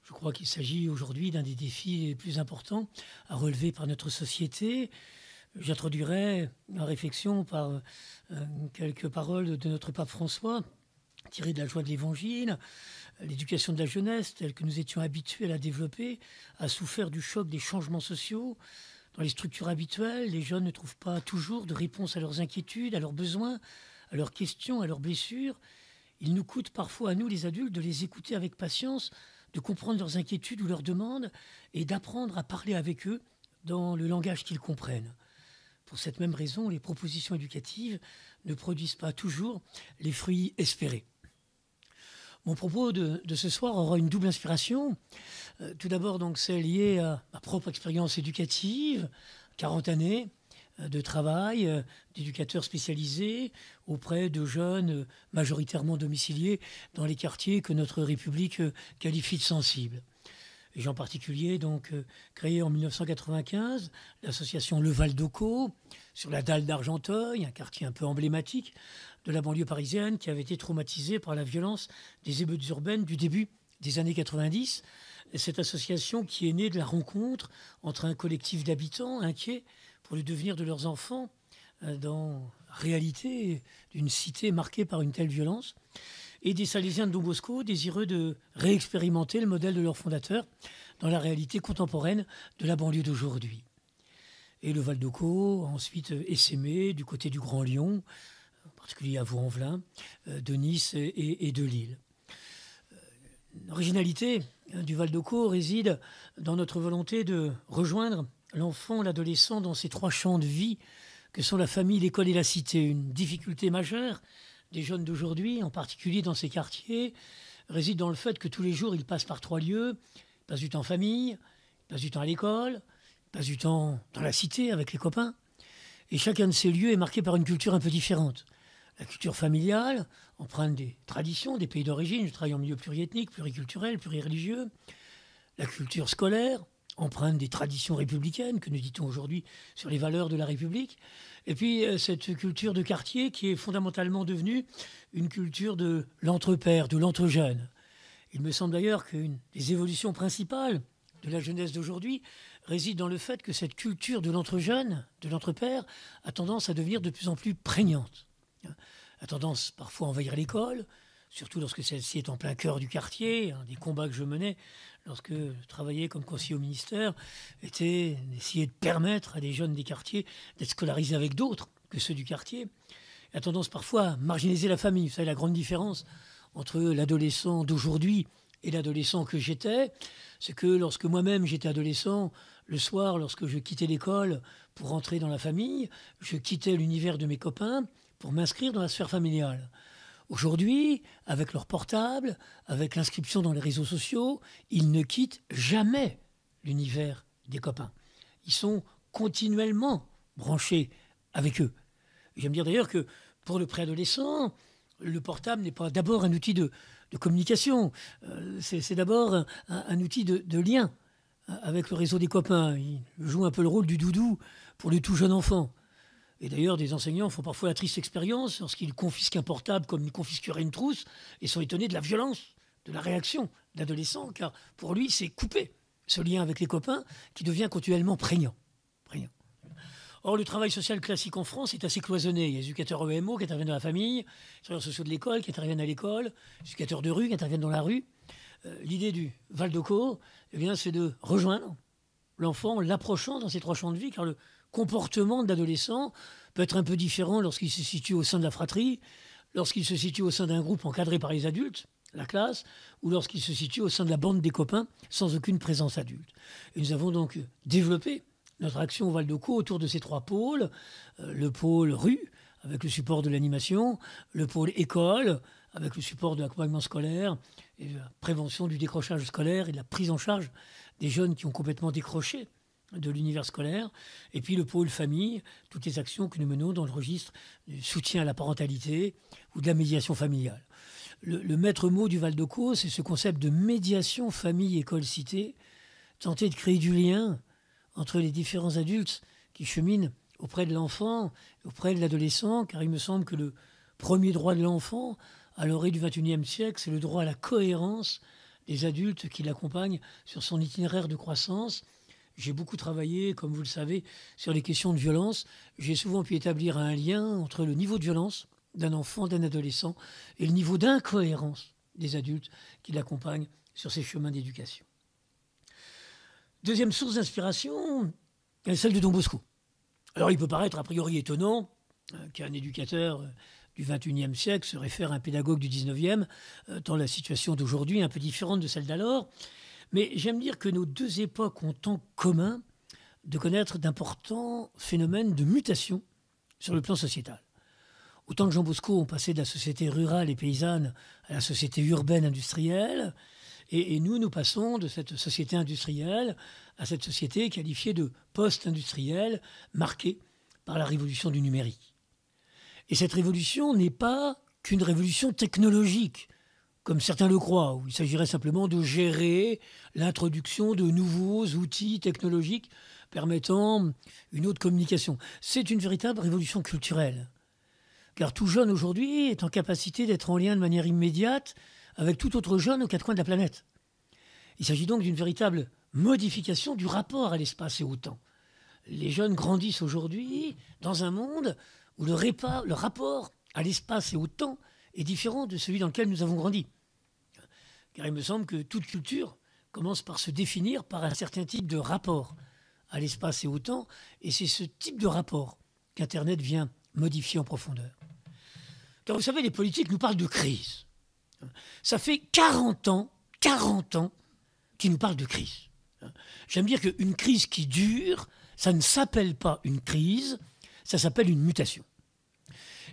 Je crois qu'il s'agit aujourd'hui d'un des défis les plus importants à relever par notre société. J'introduirai ma réflexion par quelques paroles de notre pape François, tirées de la joie de l'Évangile. L'éducation de la jeunesse, telle que nous étions habitués à la développer, a souffert du choc des changements sociaux. Dans les structures habituelles, les jeunes ne trouvent pas toujours de réponse à leurs inquiétudes, à leurs besoins, à leurs questions, à leurs blessures. Il nous coûte parfois à nous, les adultes, de les écouter avec patience, de comprendre leurs inquiétudes ou leurs demandes et d'apprendre à parler avec eux dans le langage qu'ils comprennent. Pour cette même raison, les propositions éducatives ne produisent pas toujours les fruits espérés. Mon propos de ce soir aura une double inspiration. Tout d'abord, donc, c'est lié à ma propre expérience éducative, 40 années de travail d'éducateur spécialisé auprès de jeunes majoritairement domiciliés dans les quartiers que notre République qualifie de sensibles. Et j'ai en particulier donc créé en 1995 l'association Le Val d'Ocaux sur la dalle d'Argenteuil, un quartier un peu emblématique de la banlieue parisienne qui avait été traumatisée par la violence des émeutes urbaines du début des années 90. Et cette association qui est née de la rencontre entre un collectif d'habitants inquiets pour le devenir de leurs enfants dans la réalité d'une cité marquée par une telle violence, et des Salésiens de Don Bosco désireux de réexpérimenter le modèle de leur fondateur dans la réalité contemporaine de la banlieue d'aujourd'hui. Et le Val d'Ocaux, ensuite essaimé du côté du Grand Lyon, en particulier à Vaux-en-Velin, de Nice et de Lille. L'originalité du Val d'Ocaux réside dans notre volonté de rejoindre l'enfant, l'adolescent dans ces trois champs de vie que sont la famille, l'école et la cité. Une difficulté majeure des jeunes d'aujourd'hui, en particulier dans ces quartiers, réside dans le fait que tous les jours, ils passent par trois lieux. Ils passent du temps en famille, ils passent du temps à l'école, ils passent du temps dans la cité avec les copains. Et chacun de ces lieux est marqué par une culture un peu différente. La culture familiale, empreinte des traditions, des pays d'origine. Je travaille en milieu pluriethnique, pluriculturel, plurireligieux. La culture scolaire, empreinte des traditions républicaines, que nous dit-on aujourd'hui sur les valeurs de la République. Et puis cette culture de quartier qui est fondamentalement devenue une culture de l'entre-père, de l'entre-jeune. Il me semble d'ailleurs qu'une des évolutions principales de la jeunesse d'aujourd'hui réside dans le fait que cette culture de l'entre-jeune, de l'entre-père, a tendance à devenir de plus en plus prégnante. A tendance parfois à envahir l'école, surtout lorsque celle-ci est en plein cœur du quartier. Un des combats que je menais lorsque je travaillais comme conseiller au ministère était d'essayer de permettre à des jeunes des quartiers d'être scolarisés avec d'autres que ceux du quartier. A tendance parfois à marginaliser la famille. Vous savez, la grande différence entre l'adolescent d'aujourd'hui et l'adolescent que j'étais, c'est que lorsque moi-même j'étais adolescent, le soir, lorsque je quittais l'école pour rentrer dans la famille, je quittais l'univers de mes copains pour m'inscrire dans la sphère familiale. Aujourd'hui, avec leur portable, avec l'inscription dans les réseaux sociaux, ils ne quittent jamais l'univers des copains. Ils sont continuellement branchés avec eux. J'aime dire d'ailleurs que pour le préadolescent, le portable n'est pas d'abord un outil de communication, c'est d'abord un outil de lien avec le réseau des copains. Il joue un peu le rôle du doudou pour le tout jeune enfant. Et d'ailleurs, des enseignants font parfois la triste expérience lorsqu'ils confisquent un portable comme ils confisqueraient une trousse et sont étonnés de la violence, de la réaction de l'adolescent, car pour lui, c'est coupé ce lien avec les copains qui devient continuellement prégnant. Or, le travail social classique en France est assez cloisonné. Il y a les éducateurs EMO qui interviennent dans la famille, les travailleurs sociaux de l'école qui interviennent à l'école, les éducateurs de rue qui interviennent dans la rue. L'idée du Val d'Ocaux, eh bien, c'est de rejoindre l'enfant en l'approchant dans ces trois champs de vie, car le comportement de l'adolescent peut être un peu différent lorsqu'il se situe au sein de la fratrie, lorsqu'il se situe au sein d'un groupe encadré par les adultes, la classe, ou lorsqu'il se situe au sein de la bande des copains sans aucune présence adulte. Et nous avons donc développé notre action au Val d'Ocaux autour de ces trois pôles. Le pôle rue, avec le support de l'animation, le pôle école, avec le support de l'accompagnement scolaire et de la prévention du décrochage scolaire et de la prise en charge des jeunes qui ont complètement décroché de l'univers scolaire, et puis le pôle famille, toutes les actions que nous menons dans le registre du soutien à la parentalité ou de la médiation familiale. Le maître mot du Val d'Ocaux, c'est ce concept de médiation famille-école-cité, tenter de créer du lien entre les différents adultes qui cheminent auprès de l'enfant, auprès de l'adolescent, car il me semble que le premier droit de l'enfant, à l'orée du XXIe siècle, c'est le droit à la cohérence des adultes qui l'accompagnent sur son itinéraire de croissance. J'ai beaucoup travaillé, comme vous le savez, sur les questions de violence. J'ai souvent pu établir un lien entre le niveau de violence d'un enfant, d'un adolescent, et le niveau d'incohérence des adultes qui l'accompagnent sur ses chemins d'éducation. Deuxième source d'inspiration, celle de Don Bosco. Alors il peut paraître a priori étonnant qu'un éducateur du XXIe siècle se réfère à un pédagogue du XIXe, tant la situation d'aujourd'hui est un peu différente de celle d'alors. Mais j'aime dire que nos deux époques ont en commun de connaître d'importants phénomènes de mutation sur le plan sociétal. Autant que Jean Bosco ont passé de la société rurale et paysanne à la société urbaine industrielle, et nous passons de cette société industrielle à cette société qualifiée de post-industrielle, marquée par la révolution du numérique. Et cette révolution n'est pas qu'une révolution technologique, comme certains le croient, où il s'agirait simplement de gérer l'introduction de nouveaux outils technologiques permettant une autre communication. C'est une véritable révolution culturelle. Car tout jeune aujourd'hui est en capacité d'être en lien de manière immédiate avec tout autre jeune aux quatre coins de la planète. Il s'agit donc d'une véritable modification du rapport à l'espace et au temps. Les jeunes grandissent aujourd'hui dans un monde où le rapport à l'espace et au temps est différent de celui dans lequel nous avons grandi. Car il me semble que toute culture commence par se définir par un certain type de rapport à l'espace et au temps, et c'est ce type de rapport qu'Internet vient modifier en profondeur. Car vous savez, les politiques nous parlent de crise. Ça fait 40 ans qu'ils nous parlent de crise. J'aime dire qu'une crise qui dure, ça ne s'appelle pas une crise, ça s'appelle une mutation.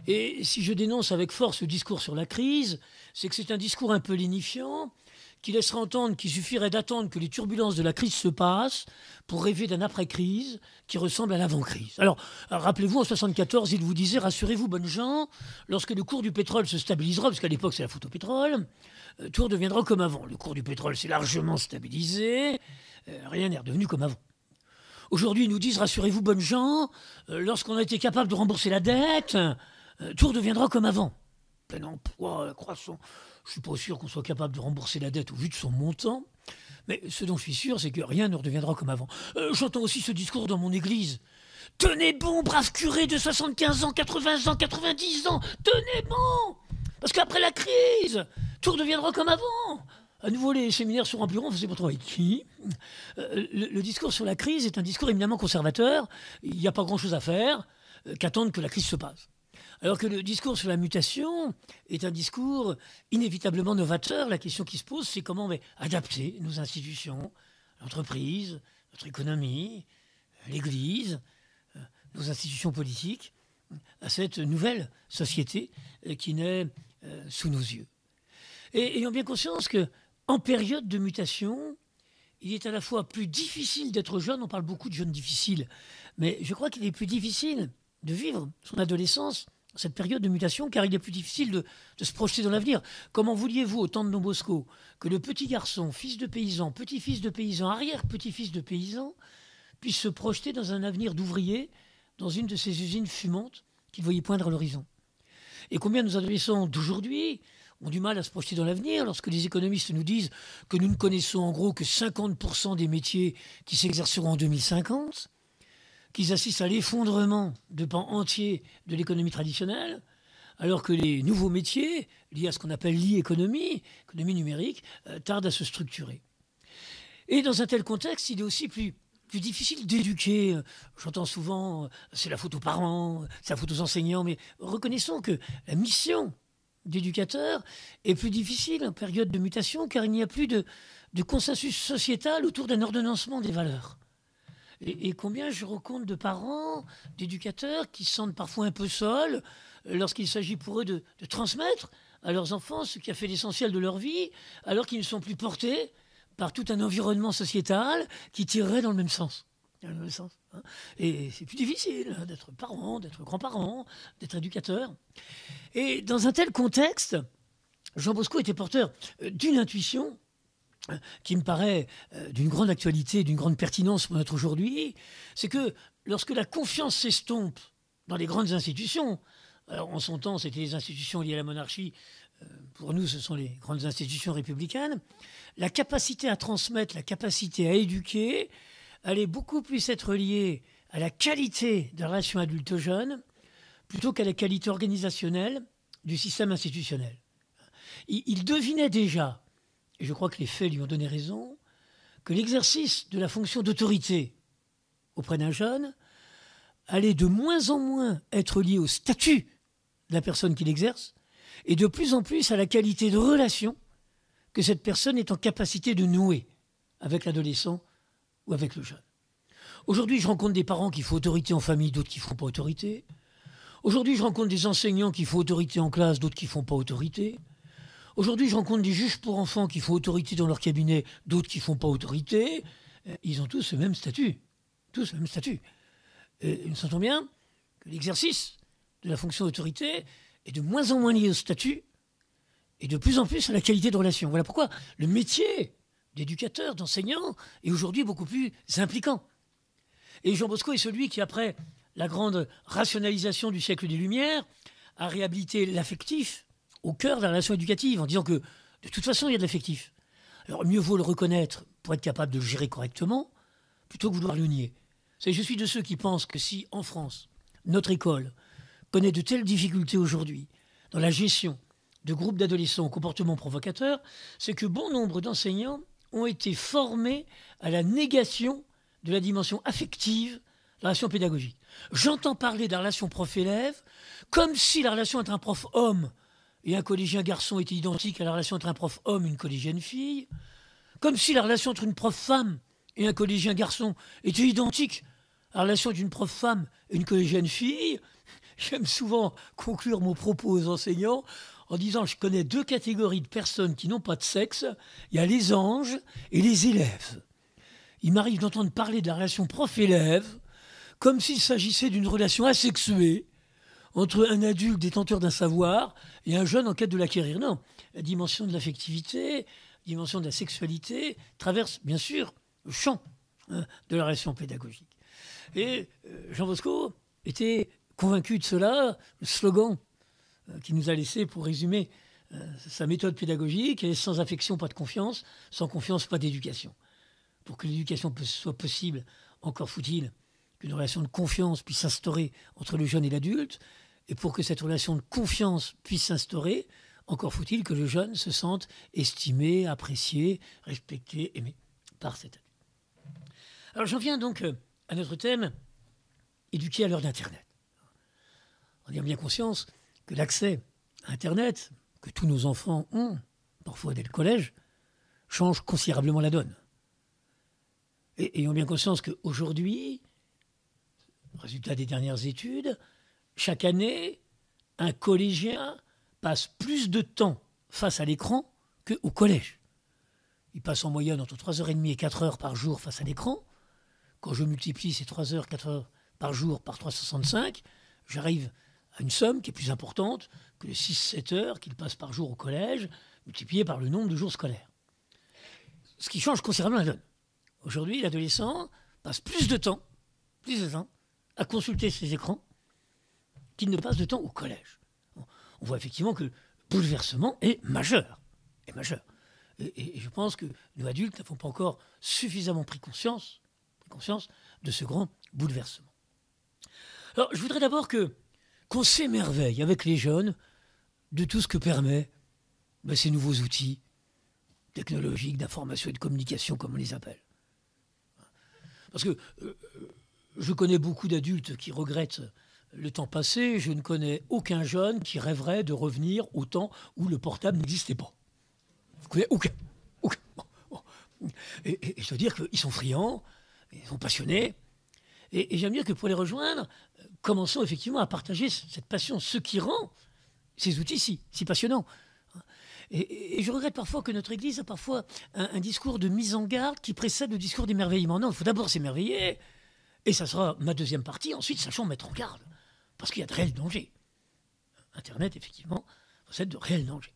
Et si je dénonce avec force le discours sur la crise, c'est que c'est un discours un peu lénifiant qui laisserait entendre qu'il suffirait d'attendre que les turbulences de la crise se passent pour rêver d'un après-crise qui ressemble à l'avant-crise. Alors, rappelez-vous, en 1974, il vous disait « Rassurez-vous, bonnes gens, lorsque le cours du pétrole se stabilisera, parce qu'à l'époque c'est la faute au pétrole, tout redeviendra comme avant. Le cours du pétrole s'est largement stabilisé, rien n'est redevenu comme avant. » Aujourd'hui, ils nous disent « Rassurez-vous, bonnes gens, lorsqu'on a été capable de rembourser la dette, tout redeviendra comme avant. » Plein emploi, croissant. Je ne suis pas sûr qu'on soit capable de rembourser la dette au vu de son montant. Mais ce dont je suis sûr, c'est que rien ne redeviendra comme avant. J'entends aussi ce discours dans mon église. Tenez bon, braves curés de 75 ans, 80 ans, 90 ans. Tenez bon. Parce qu'après la crise, tout redeviendra comme avant. À nouveau, les séminaires se rempliront, je ne sais pas trop avec qui. Le discours sur la crise est un discours éminemment conservateur. Il n'y a pas grand-chose à faire qu'attendre que la crise se passe. Alors que le discours sur la mutation est un discours inévitablement novateur. La question qui se pose, c'est comment adapter nos institutions, l'entreprise, notre économie, l'Église, nos institutions politiques à cette nouvelle société qui naît sous nos yeux. Et ayant bien conscience qu'en période de mutation, il est à la fois plus difficile d'être jeune, on parle beaucoup de jeunes difficiles, mais je crois qu'il est plus difficile de vivre son adolescence, cette période de mutation, car il est plus difficile de se projeter dans l'avenir. Comment vouliez-vous, au temps de Don Bosco, que le petit garçon, fils de paysan, petit-fils de paysan, arrière-petit-fils de paysan, puisse se projeter dans un avenir d'ouvrier dans une de ces usines fumantes qu'il voyait poindre à l'horizon? Et combien nos adolescents d'aujourd'hui ont du mal à se projeter dans l'avenir lorsque les économistes nous disent que nous ne connaissons en gros que 50% des métiers qui s'exerceront en 2050, qu'ils assistent à l'effondrement de pans entiers de l'économie traditionnelle, alors que les nouveaux métiers, liés à ce qu'on appelle l'e-économie, économie numérique, tardent à se structurer. Et dans un tel contexte, il est aussi plus difficile d'éduquer. J'entends souvent, c'est la faute aux parents, c'est la faute aux enseignants, mais reconnaissons que la mission d'éducateur est plus difficile en période de mutation, car il n'y a plus de consensus sociétal autour d'un ordonnancement des valeurs. Et combien je rencontre de parents, d'éducateurs qui se sentent parfois un peu seuls lorsqu'il s'agit pour eux de transmettre à leurs enfants ce qui a fait l'essentiel de leur vie, alors qu'ils ne sont plus portés par tout un environnement sociétal qui tirerait dans le même sens. Et c'est plus difficile d'être parent, d'être grand-parent, d'être éducateur. Et dans un tel contexte, Jean Bosco était porteur d'une intuition qui me paraît d'une grande actualité, d'une grande pertinence pour notre aujourd'hui, c'est que lorsque la confiance s'estompe dans les grandes institutions, Alors, en son temps, c'était les institutions liées à la monarchie. Pour nous, ce sont les grandes institutions républicaines. La capacité à transmettre, la capacité à éduquer, allait beaucoup plus être liée à la qualité de la relation adulte-jeune plutôt qu'à la qualité organisationnelle du système institutionnel. Il devinait déjà, et je crois que les faits lui ont donné raison, que l'exercice de la fonction d'autorité auprès d'un jeune allait de moins en moins être lié au statut de la personne qui l'exerce et de plus en plus à la qualité de relation que cette personne est en capacité de nouer avec l'adolescent ou avec le jeune. Aujourd'hui, je rencontre des parents qui font autorité en famille, d'autres qui ne font pas autorité. Aujourd'hui, je rencontre des enseignants qui font autorité en classe, d'autres qui ne font pas autorité. Aujourd'hui, je rencontre des juges pour enfants qui font autorité dans leur cabinet, d'autres qui ne font pas autorité. Ils ont tous le même statut. Tous le même statut. Et nous sentons bien que l'exercice de la fonction d'autorité est de moins en moins lié au statut et de plus en plus à la qualité de relation. Voilà pourquoi le métier d'éducateur, d'enseignant, est aujourd'hui beaucoup plus impliquant. Et Jean Bosco est celui qui, après la grande rationalisation du siècle des Lumières, a réhabilité l'affectif au cœur de la relation éducative, en disant que, de toute façon, il y a de l'affectif. Alors, mieux vaut le reconnaître pour être capable de le gérer correctement, plutôt que vouloir le nier. Je suis de ceux qui pensent que si, en France, notre école connaît de telles difficultés aujourd'hui dans la gestion de groupes d'adolescents au comportement provocateur, c'est que bon nombre d'enseignants ont été formés à la négation de la dimension affective de la relation pédagogique. J'entends parler de la relation prof-élève comme si la relation entre un prof homme et un collégien garçon était identique à la relation entre un prof homme et une collégienne fille, comme si la relation entre une prof femme et un collégien garçon était identique à la relation d'une prof femme et une collégienne fille. J'aime souvent conclure mon propos aux enseignants en disant: je connais deux catégories de personnes qui n'ont pas de sexe, il y a les anges et les élèves. Il m'arrive d'entendre parler de la relation prof-élève comme s'il s'agissait d'une relation asexuée entre un adulte détenteur d'un savoir et un jeune en quête de l'acquérir. Non, la dimension de l'affectivité, la dimension de la sexualité traverse bien sûr le champ de la relation pédagogique. Et Jean Bosco était convaincu de cela. Le slogan qu'il nous a laissé pour résumer sa méthode pédagogique est: sans affection, pas de confiance, sans confiance, pas d'éducation. Pour que l'éducation soit possible, encore faut-il qu'une relation de confiance puisse s'instaurer entre le jeune et l'adulte. Et pour que cette relation de confiance puisse s'instaurer, encore faut-il que le jeune se sente estimé, apprécié, respecté, aimé par cet adulte. Alors j'en viens donc à notre thème, éduquer à l'heure d'Internet. On a bien conscience que l'accès à Internet, que tous nos enfants ont, parfois dès le collège, change considérablement la donne. Et ayons bien conscience qu'aujourd'hui, résultat des dernières études, chaque année, un collégien passe plus de temps face à l'écran qu'au collège. Il passe en moyenne entre 3h30 et 4h par jour face à l'écran. Quand je multiplie ces 3h, 4h par jour par 365, j'arrive à une somme qui est plus importante que les 6-7 heures qu'il passe par jour au collège, multiplié par le nombre de jours scolaires. Ce qui change considérablement la donne. Aujourd'hui, l'adolescent passe plus de temps à consulter ses écrans qu'il ne passe de temps au collège. On voit effectivement que le bouleversement est majeur. Et je pense que nous, adultes, n'avons pas encore suffisamment pris conscience de ce grand bouleversement. Alors, je voudrais d'abord qu'on s'émerveille avec les jeunes de tout ce que permet ces nouveaux outils technologiques, d'information et de communication, comme on les appelle. Parce que je connais beaucoup d'adultes qui regrettent le temps passé. Je ne connais aucun jeune qui rêverait de revenir au temps où le portable n'existait pas. Je ne connais aucun. Et je dois dire qu'ils sont friands, ils sont passionnés. Et j'aime bien que pour les rejoindre, commençons effectivement à partager cette passion, ce qui rend ces outils si passionnants. Et je regrette parfois que notre Église a parfois un discours de mise en garde qui précède le discours d'émerveillement. Non, il faut d'abord s'émerveiller, et ça sera ma deuxième partie. Ensuite, sachons mettre en garde, parce qu'il y a de réels dangers. Internet, effectivement, possède de réels dangers.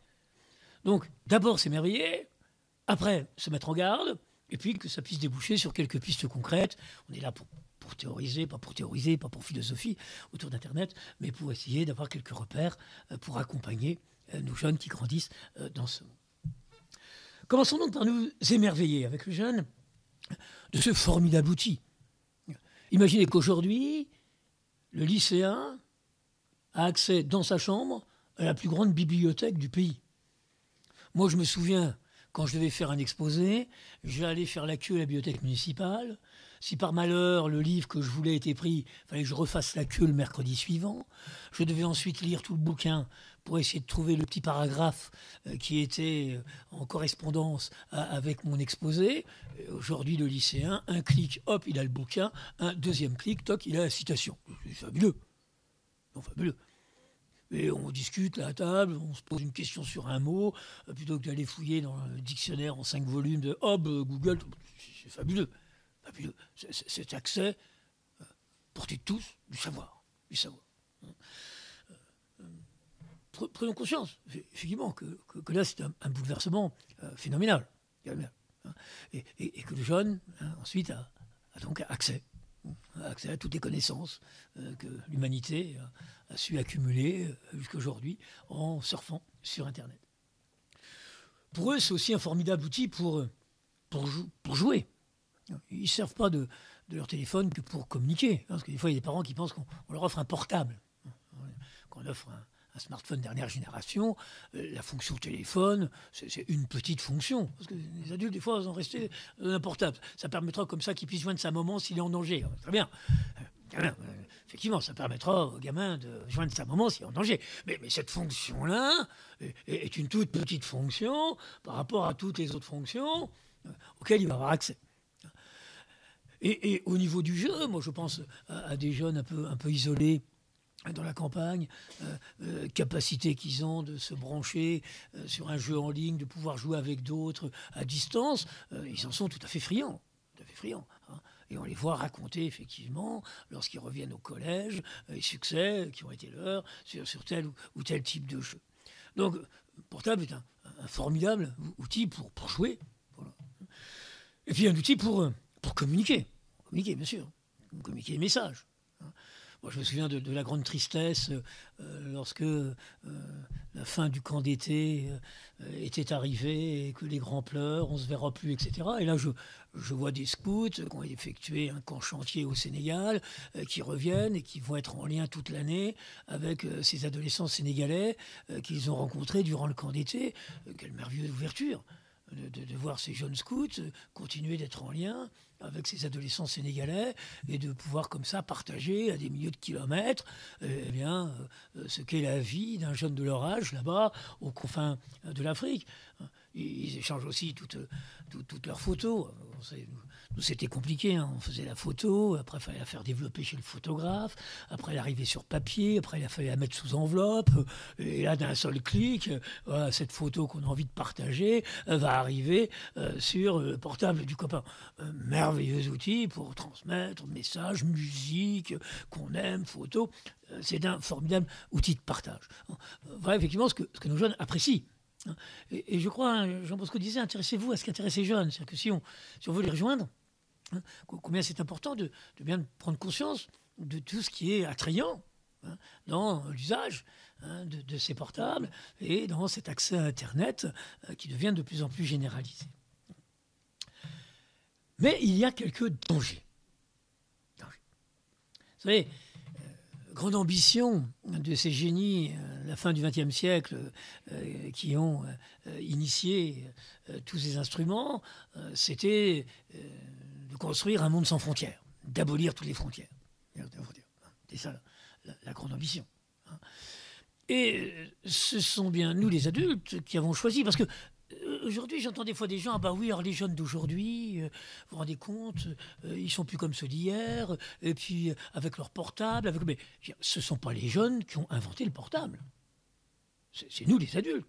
Donc, d'abord s'émerveiller, après se mettre en garde, et puis que ça puisse déboucher sur quelques pistes concrètes. On est là pour pour théoriser, pas pour philosophie autour d'Internet, mais pour essayer d'avoir quelques repères pour accompagner nos jeunes qui grandissent dans ce monde. Commençons donc par nous émerveiller avec le jeune de ce formidable outil. Imaginez qu'aujourd'hui, le lycéen a accès dans sa chambre à la plus grande bibliothèque du pays. Moi, je me souviens, quand je devais faire un exposé, j'allais faire la queue à la bibliothèque municipale. Si par malheur, le livre que je voulais était pris, il fallait que je refasse la queue le mercredi suivant. Je devais ensuite lire tout le bouquin pour essayer de trouver le petit paragraphe qui était en correspondance avec mon exposé. Aujourd'hui, le lycéen, un clic, hop, il a le bouquin. Un deuxième clic, toc, il a la citation. C'est fabuleux. Non, fabuleux. Et on discute à la table, on se pose une question sur un mot, plutôt que d'aller fouiller dans le dictionnaire en 5 volumes de Google. C'est fabuleux. Fabuleux. Cet accès, portez tous du savoir. Du savoir. Prenons conscience, effectivement, que là, c'est un bouleversement phénoménal. Et que le jeune, ensuite, a donc accès à toutes les connaissances que l'humanité a su accumuler jusqu'à aujourd'hui en surfant sur Internet. Pour eux, c'est aussi un formidable outil pour jouer. Ils ne servent pas de leur téléphone que pour communiquer. Parce que des fois, il y a des parents qui pensent qu'on leur offre un portable. Qu'on offre un smartphone dernière génération, la fonction téléphone, c'est une petite fonction. Parce que les adultes, des fois, ils ont resté un portable. Ça permettra comme ça qu'il puisse joindre sa maman s'il est en danger. Très bien. Effectivement, ça permettra au gamin de joindre sa maman s'il est en danger. Mais cette fonction-là est une toute petite fonction par rapport à toutes les autres fonctions auxquelles il va avoir accès. Et au niveau du jeu, moi je pense à des jeunes un peu isolés dans la campagne, capacité qu'ils ont de se brancher sur un jeu en ligne, de pouvoir jouer avec d'autres à distance, ils en sont tout à fait friands. Et on les voit raconter effectivement, lorsqu'ils reviennent au collège, les succès qui ont été leurs sur tel ou tel type de jeu. Donc, le portable est un formidable outil pour jouer. Voilà. Et puis un outil pour communiquer. Communiquer, bien sûr. Communiquer les messages. Moi, je me souviens de la grande tristesse lorsque la fin du camp d'été était arrivée et que les grands pleurent, on ne se verra plus, etc. Et là, je vois des scouts qui ont effectué un camp chantier au Sénégal, qui reviennent et qui vont être en lien toute l'année avec ces adolescents sénégalais qu'ils ont rencontrés durant le camp d'été. Quelle merveilleuse ouverture de voir ces jeunes scouts continuer d'être en lien avec ces adolescents sénégalais et de pouvoir comme ça partager à des milliers de kilomètres ce qu'est la vie d'un jeune de leur âge là-bas aux confins de l'Afrique. Ils échangent aussi toutes leurs photos. Nous, c'était compliqué. On faisait la photo, après, il fallait la faire développer chez le photographe. Après, elle arrivait sur papier. Après, il fallait la mettre sous enveloppe. Et là, d'un seul clic, cette photo qu'on a envie de partager va arriver sur le portable du copain. Merveilleux outil pour transmettre messages, musique, qu'on aime, photos. C'est un formidable outil de partage. Voilà effectivement ce que nos jeunes apprécient. Et je crois, Jean Bosco disait, intéressez-vous à ce qu'intéresse les jeunes. C'est-à-dire que si on veut les rejoindre, combien c'est important de bien prendre conscience de tout ce qui est attrayant dans l'usage de ces portables et dans cet accès à Internet qui devient de plus en plus généralisé. Mais il y a quelques dangers. Vous savez, grande ambition de ces génies, la fin du XXe siècle, qui ont initié tous ces instruments, c'était de construire un monde sans frontières, d'abolir toutes les frontières. C'est ça la grande ambition. Et ce sont bien nous, les adultes, qui avons choisi, parce que aujourd'hui, j'entends des fois des gens, ah bah oui, alors les jeunes d'aujourd'hui, vous vous rendez compte, ils sont plus comme ceux d'hier, et puis avec leur portable, mais ce ne sont pas les jeunes qui ont inventé le portable. C'est nous, les adultes.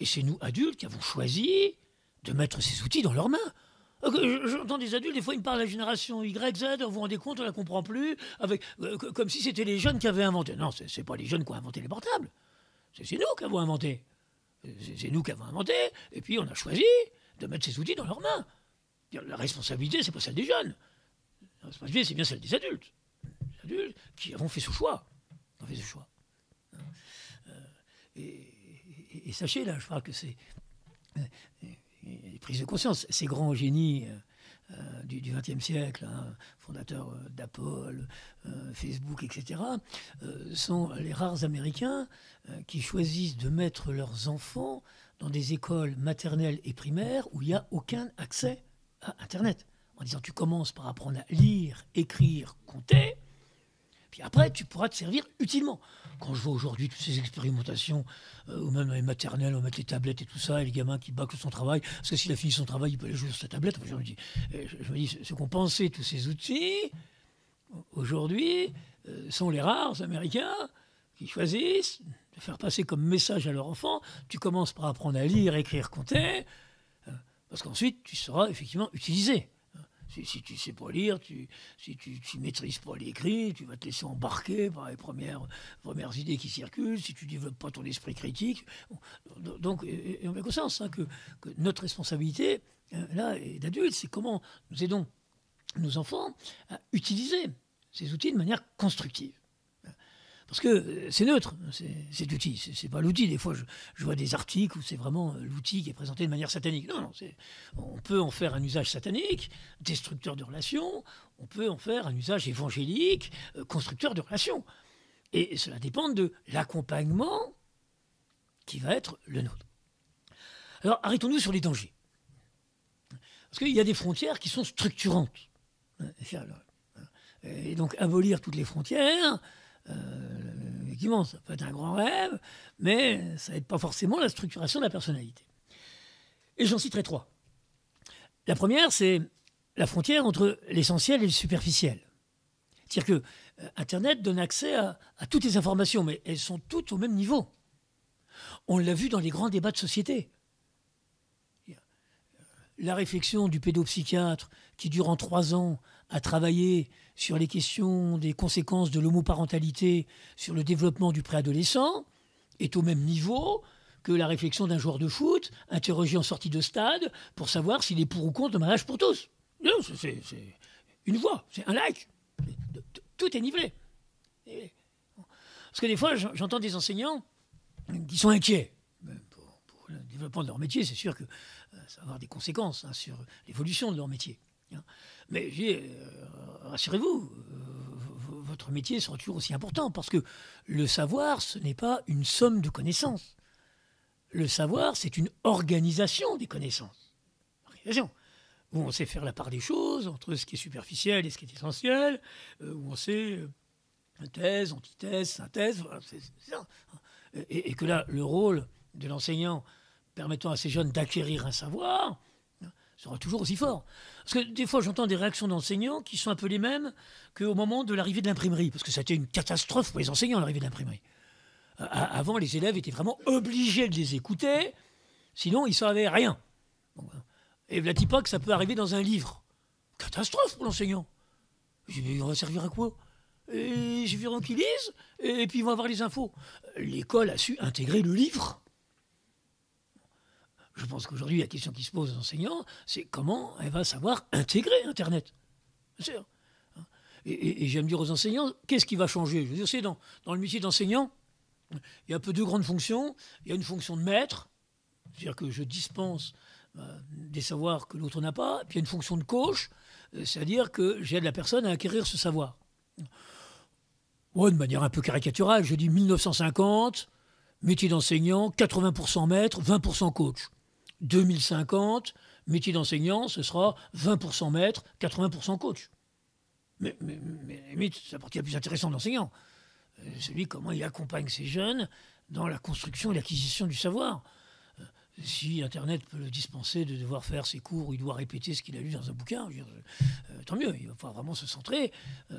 Et c'est nous, adultes, qui avons choisi de mettre ces outils dans leurs mains. J'entends des adultes, des fois ils me parlent de la génération Y, Z, vous vous rendez compte, on ne la comprend plus, comme si c'était les jeunes qui avaient inventé. Non, ce n'est pas les jeunes qui ont inventé les portables. C'est nous qui avons inventé. C'est nous qui avons inventé, et puis on a choisi de mettre ces outils dans leurs mains. La responsabilité, c'est pas celle des jeunes. La responsabilité, c'est bien celle des adultes. Les adultes qui avons fait ce choix. On fait ce choix. Et sachez, là, je crois que c'est une prise de conscience. Ces grands génies du XXe siècle, hein, fondateurs d'Apple, Facebook, etc., sont les rares Américains qui choisissent de mettre leurs enfants dans des écoles maternelles et primaires où il n'y a aucun accès à Internet. En disant, tu commences par apprendre à lire, écrire, compter, puis après, tu pourras te servir utilement. Quand je vois aujourd'hui toutes ces expérimentations, ou même dans les maternelles, on met les tablettes et tout ça, et les gamins qui bâclent son travail, parce que s'il a fini son travail, il peut aller jouer sur sa tablette. Enfin, je me dis, ce qu'ont pensé tous ces outils, aujourd'hui, sont les rares Américains qui choisissent de faire passer comme message à leur enfant, tu commences par apprendre à lire, écrire, compter, parce qu'ensuite, tu seras effectivement utilisé. Si tu ne sais pas lire, si tu ne maîtrises pas l'écrit, tu vas te laisser embarquer par les premières idées qui circulent, si tu ne développes pas ton esprit critique. Donc, on a conscience que notre responsabilité, là, d'adulte, c'est comment nous aidons nos enfants à utiliser ces outils de manière constructive. Parce que c'est neutre, cet outil. C'est pas l'outil. Des fois, je vois des articles où c'est vraiment l'outil qui est présenté de manière satanique. Non, on peut en faire un usage satanique, destructeur de relations. On peut en faire un usage évangélique, constructeur de relations. Et cela dépend de l'accompagnement qui va être le nôtre. Alors, arrêtons-nous sur les dangers. Parce qu'il y a des frontières qui sont structurantes. Et donc, abolir toutes les frontières... effectivement, ça peut être un grand rêve, mais ça n'aide pas forcément la structuration de la personnalité. Et j'en citerai 3. La première, c'est la frontière entre l'essentiel et le superficiel. C'est-à-dire que Internet donne accès à toutes les informations, mais elles sont toutes au même niveau. On l'a vu dans les grands débats de société. La réflexion du pédopsychiatre qui, durant 3 ans, a travaillé sur les questions des conséquences de l'homoparentalité sur le développement du préadolescent est au même niveau que la réflexion d'un joueur de foot interrogé en sortie de stade pour savoir s'il est pour ou contre le mariage pour tous. Non, c'est une voix, c'est un like. Tout est nivelé. Parce que des fois, j'entends des enseignants qui sont inquiets. Pour le développement de leur métier, c'est sûr que ça va avoir des conséquences sur l'évolution de leur métier. Mais rassurez-vous, votre métier sera toujours aussi important parce que le savoir, ce n'est pas une somme de connaissances. Le savoir, c'est une organisation des connaissances. Organisation. Où on sait faire la part des choses entre ce qui est superficiel et ce qui est essentiel, où on sait thèse, antithèse, synthèse, voilà, c'est ça. Et que là, le rôle de l'enseignant permettant à ces jeunes d'acquérir un savoir sera toujours aussi fort. Parce que des fois, j'entends des réactions d'enseignants qui sont un peu les mêmes qu'au moment de l'arrivée de l'imprimerie, parce que ça a été une catastrophe pour les enseignants, l'arrivée de l'imprimerie. Avant, les élèves étaient vraiment obligés de les écouter, sinon ils ne savaient rien. Bon, et voilà pas que ça peut arriver dans un livre. Catastrophe pour l'enseignant. J'ai dit, on va servir à quoi? Et il suffira qu'ils lisent, et puis ils vont avoir les infos. L'école a su intégrer le livre. Je pense qu'aujourd'hui, la question qui se pose aux enseignants, c'est comment elle va savoir intégrer Internet. Bien sûr. Et j'aime dire aux enseignants, qu'est-ce qui va changer? Je veux dire, c'est dans le métier d'enseignant, il y a un peu 2 grandes fonctions. Il y a une fonction de maître, c'est-à-dire que je dispense des savoirs que l'autre n'a pas. Puis il y a une fonction de coach, c'est-à-dire que j'aide la personne à acquérir ce savoir. Moi, de manière un peu caricaturale, je dis 1950, métier d'enseignant, 80% maître, 20% coach. 2050, métier d'enseignant, ce sera 20% maître, 80% coach. Mais limite, c'est la partie la plus intéressante de l'enseignant. Celui comment il accompagne ces jeunes dans la construction et l'acquisition du savoir. Si Internet peut le dispenser de devoir faire ses cours où il doit répéter ce qu'il a lu dans un bouquin, je veux dire, tant mieux. Il va pouvoir vraiment se centrer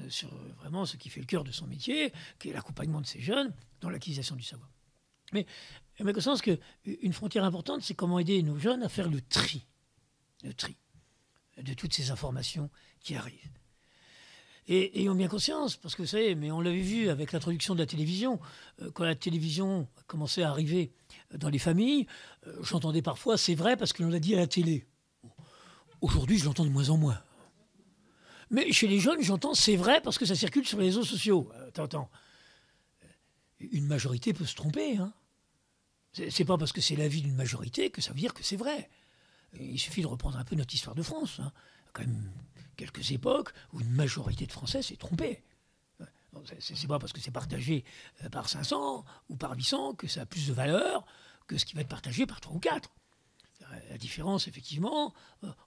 sur vraiment ce qui fait le cœur de son métier, qui est l'accompagnement de ces jeunes dans l'acquisition du savoir. Mais à ma connaissance, qu'une frontière importante, c'est comment aider nos jeunes à faire le tri de toutes ces informations qui arrivent. Et ayons bien conscience, parce que vous savez, mais on l'avait vu avec l'introduction de la télévision, quand la télévision commençait à arriver dans les familles, j'entendais parfois, c'est vrai parce que l'on l'a dit à la télé. Aujourd'hui, je l'entends de moins en moins. Mais chez les jeunes, j'entends c'est vrai parce que ça circule sur les réseaux sociaux. Attends. Une majorité peut se tromper. Hein. C'est pas parce que c'est l'avis d'une majorité que ça veut dire que c'est vrai. Il suffit de reprendre un peu notre histoire de France. Hein. Il y a quand même quelques époques où une majorité de Français s'est trompée. C'est pas parce que c'est partagé par 500 ou par 800 que ça a plus de valeur que ce qui va être partagé par 3 ou 4. La différence, effectivement,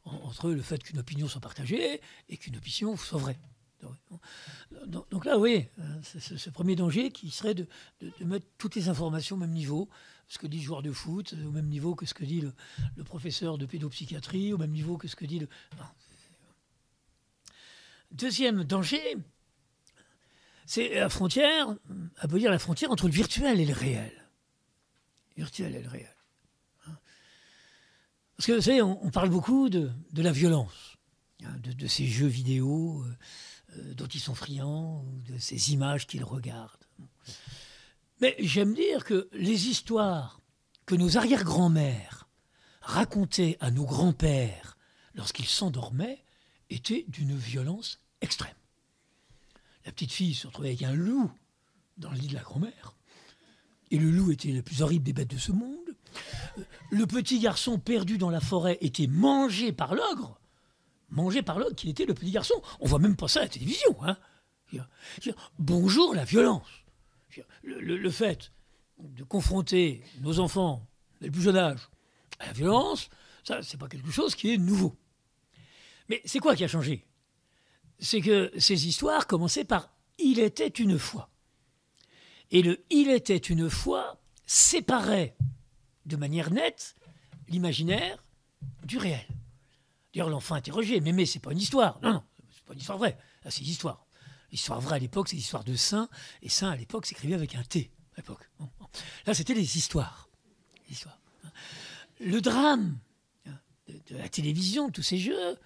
entre le fait qu'une opinion soit partagée et qu'une opinion soit vraie. Donc là, oui, c'est ce premier danger qui serait de mettre toutes les informations au même niveau, ce que dit le joueur de foot, au même niveau que ce que dit le professeur de pédopsychiatrie, au même niveau que ce que dit le... Non. Deuxième danger, c'est la frontière, on peut dire la frontière entre le virtuel et le réel. Virtuel et le réel. Parce que, vous savez, on parle beaucoup de la violence, hein, de ces jeux vidéo dont ils sont friands, ou de ces images qu'ils regardent. Mais j'aime dire que les histoires que nos arrière-grands-mères racontaient à nos grands-pères lorsqu'ils s'endormaient étaient d'une violence extrême. La petite fille se retrouvait avec un loup dans le lit de la grand-mère, et le loup était la plus horrible des bêtes de ce monde. Le petit garçon perdu dans la forêt était mangé par l'ogre, qui était le petit garçon. On voit même pas ça à la télévision. Hein. Bonjour la violence. Le fait de confronter nos enfants, dès le plus jeune âge, à la violence, ça, c'est pas quelque chose qui est nouveau. Mais c'est quoi qui a changé? C'est que ces histoires commençaient par « il était une fois ». Et le « il était une fois » séparait de manière nette l'imaginaire du réel. D'ailleurs, l'enfant interrogé, mais c'est pas une histoire. Non, c'est pas une histoire vraie. Là, c'est une histoire. L'histoire vraie à l'époque, c'est l'histoire de Saint, et Saint à l'époque s'écrivait avec un T. À l'époque. Bon. Là, c'était les histoires. Le drame de la télévision, de tous ces jeux,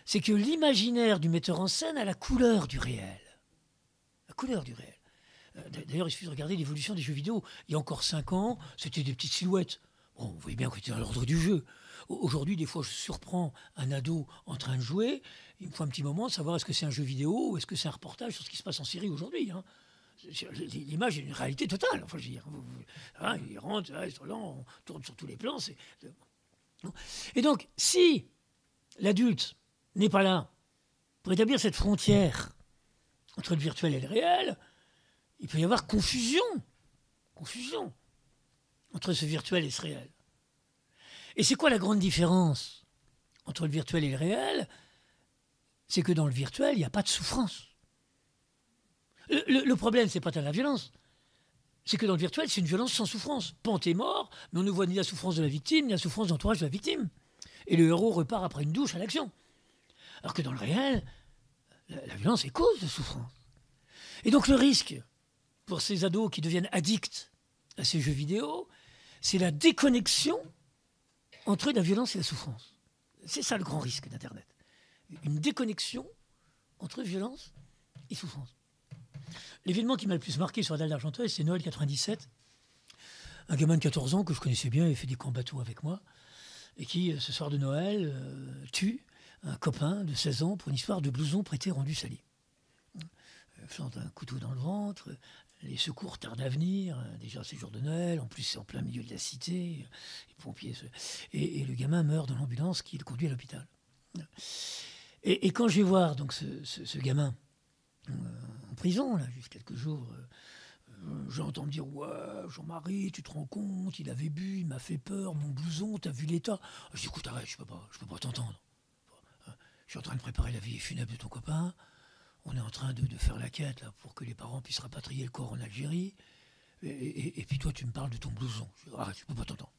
c'est que l'imaginaire du metteur en scène a la couleur du réel. La couleur du réel. D'ailleurs, il suffit de regarder l'évolution des jeux vidéo. Il y a encore 5 ans, c'était des petites silhouettes. Bon, vous voyez bien que c'était dans l'ordre du jeu. Aujourd'hui, des fois, je surprends un ado en train de jouer. Il me faut un petit moment de savoir est-ce que c'est un jeu vidéo ou est-ce que c'est un reportage sur ce qui se passe en Syrie aujourd'hui. Hein. L'image est une réalité totale. Enfin, je veux dire, hein, il rentre, là, on tourne sur tous les plans. Et donc, si l'adulte n'est pas là pour établir cette frontière entre le virtuel et le réel, il peut y avoir confusion entre ce virtuel et ce réel. Et c'est quoi la grande différence entre le virtuel et le réel? C'est que dans le virtuel, il n'y a pas de souffrance. Le problème, c'est pas tant la violence. C'est que dans le virtuel, c'est une violence sans souffrance. Pente est mort, mais on ne voit ni la souffrance de la victime, ni la souffrance de l'entourage de la victime. Et le héros repart après une douche à l'action. Alors que dans le réel, la violence est cause de souffrance. Et donc le risque pour ces ados qui deviennent addicts à ces jeux vidéo, c'est la déconnexion entre la violence et la souffrance. C'est ça le grand risque d'Internet. Une déconnexion entre violence et souffrance. L'événement qui m'a le plus marqué sur la dalle d'Argenteuil, c'est Noël 97. Un gamin de 14 ans que je connaissais bien, il fait des camps bateaux avec moi, et qui, ce soir de Noël, tue un copain de 16 ans pour une histoire de blouson prêté rendu sali. Plante un couteau dans le ventre, les secours tardent à venir, déjà c'est jour de Noël, en plus c'est en plein milieu de la cité, les pompiers et le gamin meurt dans l'ambulance qui le conduit à l'hôpital. Et quand je vais voir donc ce gamin en prison, là, juste quelques jours, j'entends me dire « Ouais, Jean-Marie, tu te rends compte, il avait bu, il m'a fait peur, mon blouson, t'as vu l'état ?» Je dis « Écoute, arrête, je peux pas t'entendre. Je suis en train de préparer la veillée funèbre de ton copain. On est en train de faire la quête là, pour que les parents puissent rapatrier le corps en Algérie. Et puis toi, tu me parles de ton blouson. Je dis, ah, je ne peux pas t'entendre.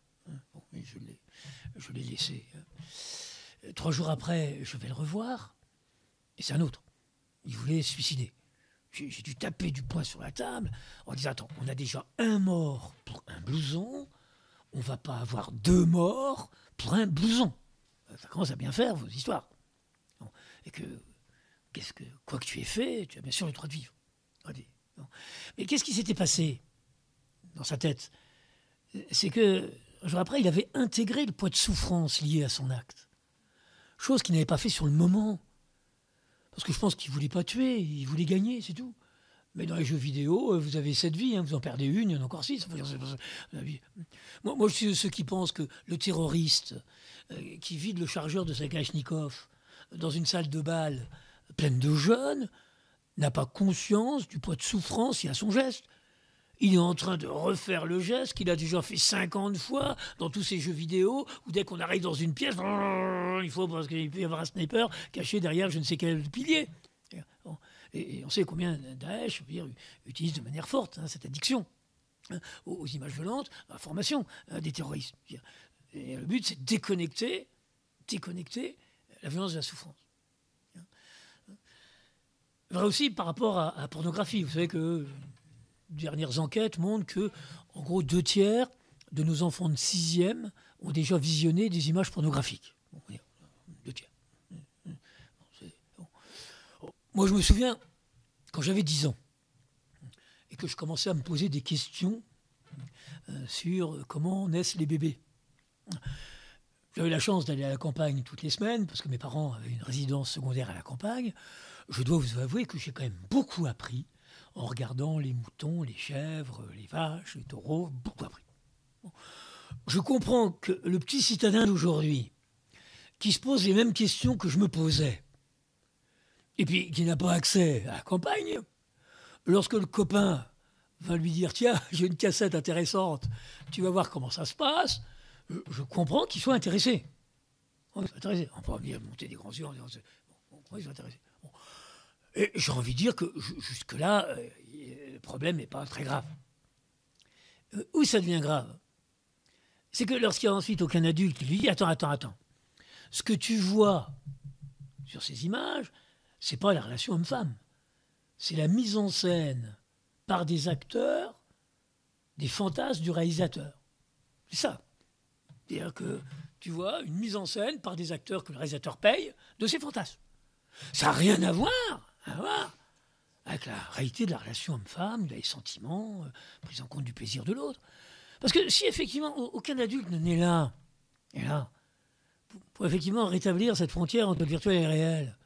Bon, mais je l'ai laissé. 3 jours après, je vais le revoir. Et c'est un autre. Il voulait se suicider. J'ai dû taper du poing sur la table en disant, attends, on a déjà 1 mort pour un blouson. On ne va pas avoir 2 morts pour un blouson. Ça commence à bien faire, vos histoires. Bon. Et que... quoi que tu aies fait, tu as bien sûr le droit de vivre. Mais qu'est-ce qui s'était passé dans sa tête? C'est que, un jour après, il avait intégré le poids de souffrance lié à son acte. Chose qu'il n'avait pas fait sur le moment. Parce que je pense qu'il ne voulait pas tuer, il voulait gagner, c'est tout. Mais dans les jeux vidéo, vous avez 7 vies, hein, vous en perdez une, il y en a encore 6. Moi, je suis de ceux qui pensent que le terroriste qui vide le chargeur de sa Kalachnikov dans une salle de bal pleine de jeunes n'a pas conscience du poids de souffrance qu'il y a à son geste. Il est en train de refaire le geste qu'il a déjà fait 50 fois dans tous ces jeux vidéo où dès qu'on arrive dans une pièce, il faut parce qu'il peut y avoir un sniper caché derrière je ne sais quel pilier. Bon. Et on sait combien Daesh utilise de manière forte cette addiction aux images violentes, à la formation des terroristes. Et le but, c'est de déconnecter la violence de la souffrance. Vrai aussi par rapport à la pornographie. Vous savez que dernières enquêtes montrent que, en gros, 2/3 de nos enfants de 6e ont déjà visionné des images pornographiques. Bon, 2/3. Moi, je me souviens, quand j'avais 10 ans, et que je commençais à me poser des questions sur comment naissent les bébés. J'avais la chance d'aller à la campagne toutes les semaines, parce que mes parents avaient une résidence secondaire à la campagne. Je dois vous avouer que j'ai quand même beaucoup appris en regardant les moutons, les chèvres, les vaches, les taureaux, beaucoup appris. Bon. Je comprends que le petit citadin d'aujourd'hui, qui se pose les mêmes questions que je me posais, et puis qui n'a pas accès à la campagne, lorsque le copain va lui dire « Tiens, j'ai une cassette intéressante, tu vas voir comment ça se passe », je comprends qu'il soit intéressé. On peut venir monter des grands yeux en disant « ils sont intéressés ». Bon. Et j'ai envie de dire que jusque-là, le problème n'est pas très grave. Où ça devient grave, c'est que lorsqu'il y a ensuite aucun adulte qui lui dit « Attends, ce que tu vois sur ces images, c'est pas la relation homme-femme, c'est la mise en scène par des acteurs des fantasmes du réalisateur. » C'est ça. C'est-à-dire que tu vois une mise en scène par des acteurs que le réalisateur paye de ses fantasmes. Ça n'a rien à voir avec la réalité de la relation homme-femme, des sentiments, prise en compte du plaisir de l'autre. Parce que si effectivement aucun adulte n'est là, pour effectivement rétablir cette frontière entre le virtuel et le réel,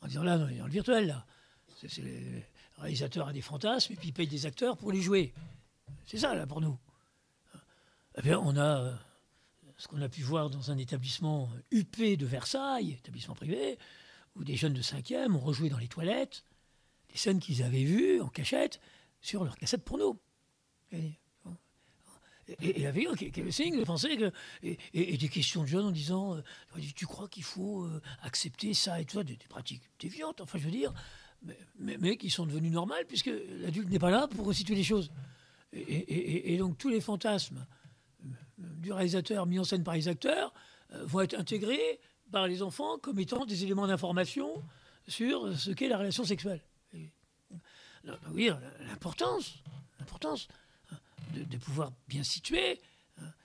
en disant là, dans le virtuel, là, c'est le réalisateur a des fantasmes et puis il paye des acteurs pour les jouer. C'est ça, là, pour nous. Eh bien, on a ce qu'on a pu voir dans un établissement UP de Versailles, établissement privé, où des jeunes de 5e ont rejoué dans les toilettes des scènes qu'ils avaient vues en cachette sur leur cassette porno. Et avait qui est le signe de penser que... Et des questions de jeunes en disant tu crois qu'il faut accepter ça et tout ça, des pratiques déviantes, enfin je veux dire, mais qui sont devenues normales puisque l'adulte n'est pas là pour resituer les choses. Et donc tous les fantasmes du réalisateur mis en scène par les acteurs vont être intégrés par les enfants comme étant des éléments d'information sur ce qu'est la relation sexuelle. Oui, l'importance de pouvoir bien situer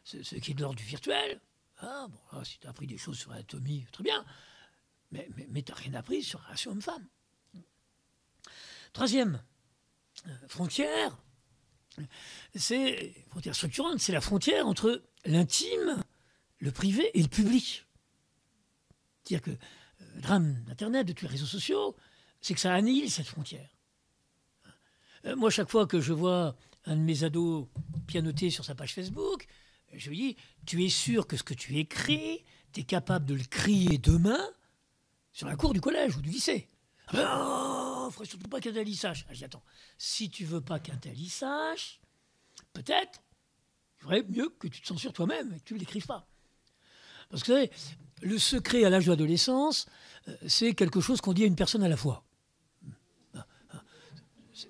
ce qui est de l'ordre du virtuel. Si tu as appris des choses sur l'anatomie, très bien, mais tu n'as rien appris sur la relation homme-femme. Troisième frontière, c'est frontière structurante, c'est la frontière entre l'intime, le privé et le public. C'est-à-dire que le drame d'Internet, de tous les réseaux sociaux, c'est que ça annihile cette frontière. Moi, chaque fois que je vois un de mes ados pianoter sur sa page Facebook, je lui dis « Tu es sûr que ce que tu écris, tu es capable de le crier demain sur la cour du collège ou du lycée ?» « Non, il ne faudrait surtout pas qu'un tel y sache. » Je dis « Attends, si tu veux pas qu'un tel y sache, peut-être, il faudrait mieux que tu te censures toi-même et que tu ne l'écrives pas. » Parce que vous savez, le secret à l'âge de l'adolescence, c'est quelque chose qu'on dit à une personne à la fois.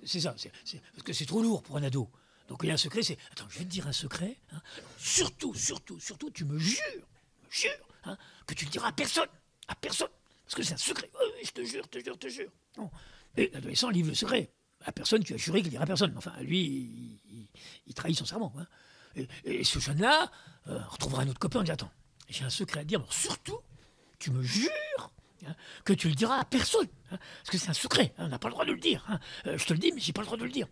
C'est ça, parce que c'est trop lourd pour un ado. Donc il y a un secret, c'est « Attends, je vais te dire un secret. Surtout, tu me jures que tu ne le diras à personne. Parce que c'est un secret. Oh, je te jure. Bon. Et l'adolescent livre le secret. À personne, tu as juré qu'il ne dira à personne. Enfin, lui, il trahit son serment. Et ce jeune-là retrouvera un autre copain en disant « Attends, j'ai un secret à te dire. Bon, surtout, tu me jures que tu le diras à personne. Parce que c'est un secret. On n'a pas le droit de le dire. Je te le dis, mais je n'ai pas le droit de le dire.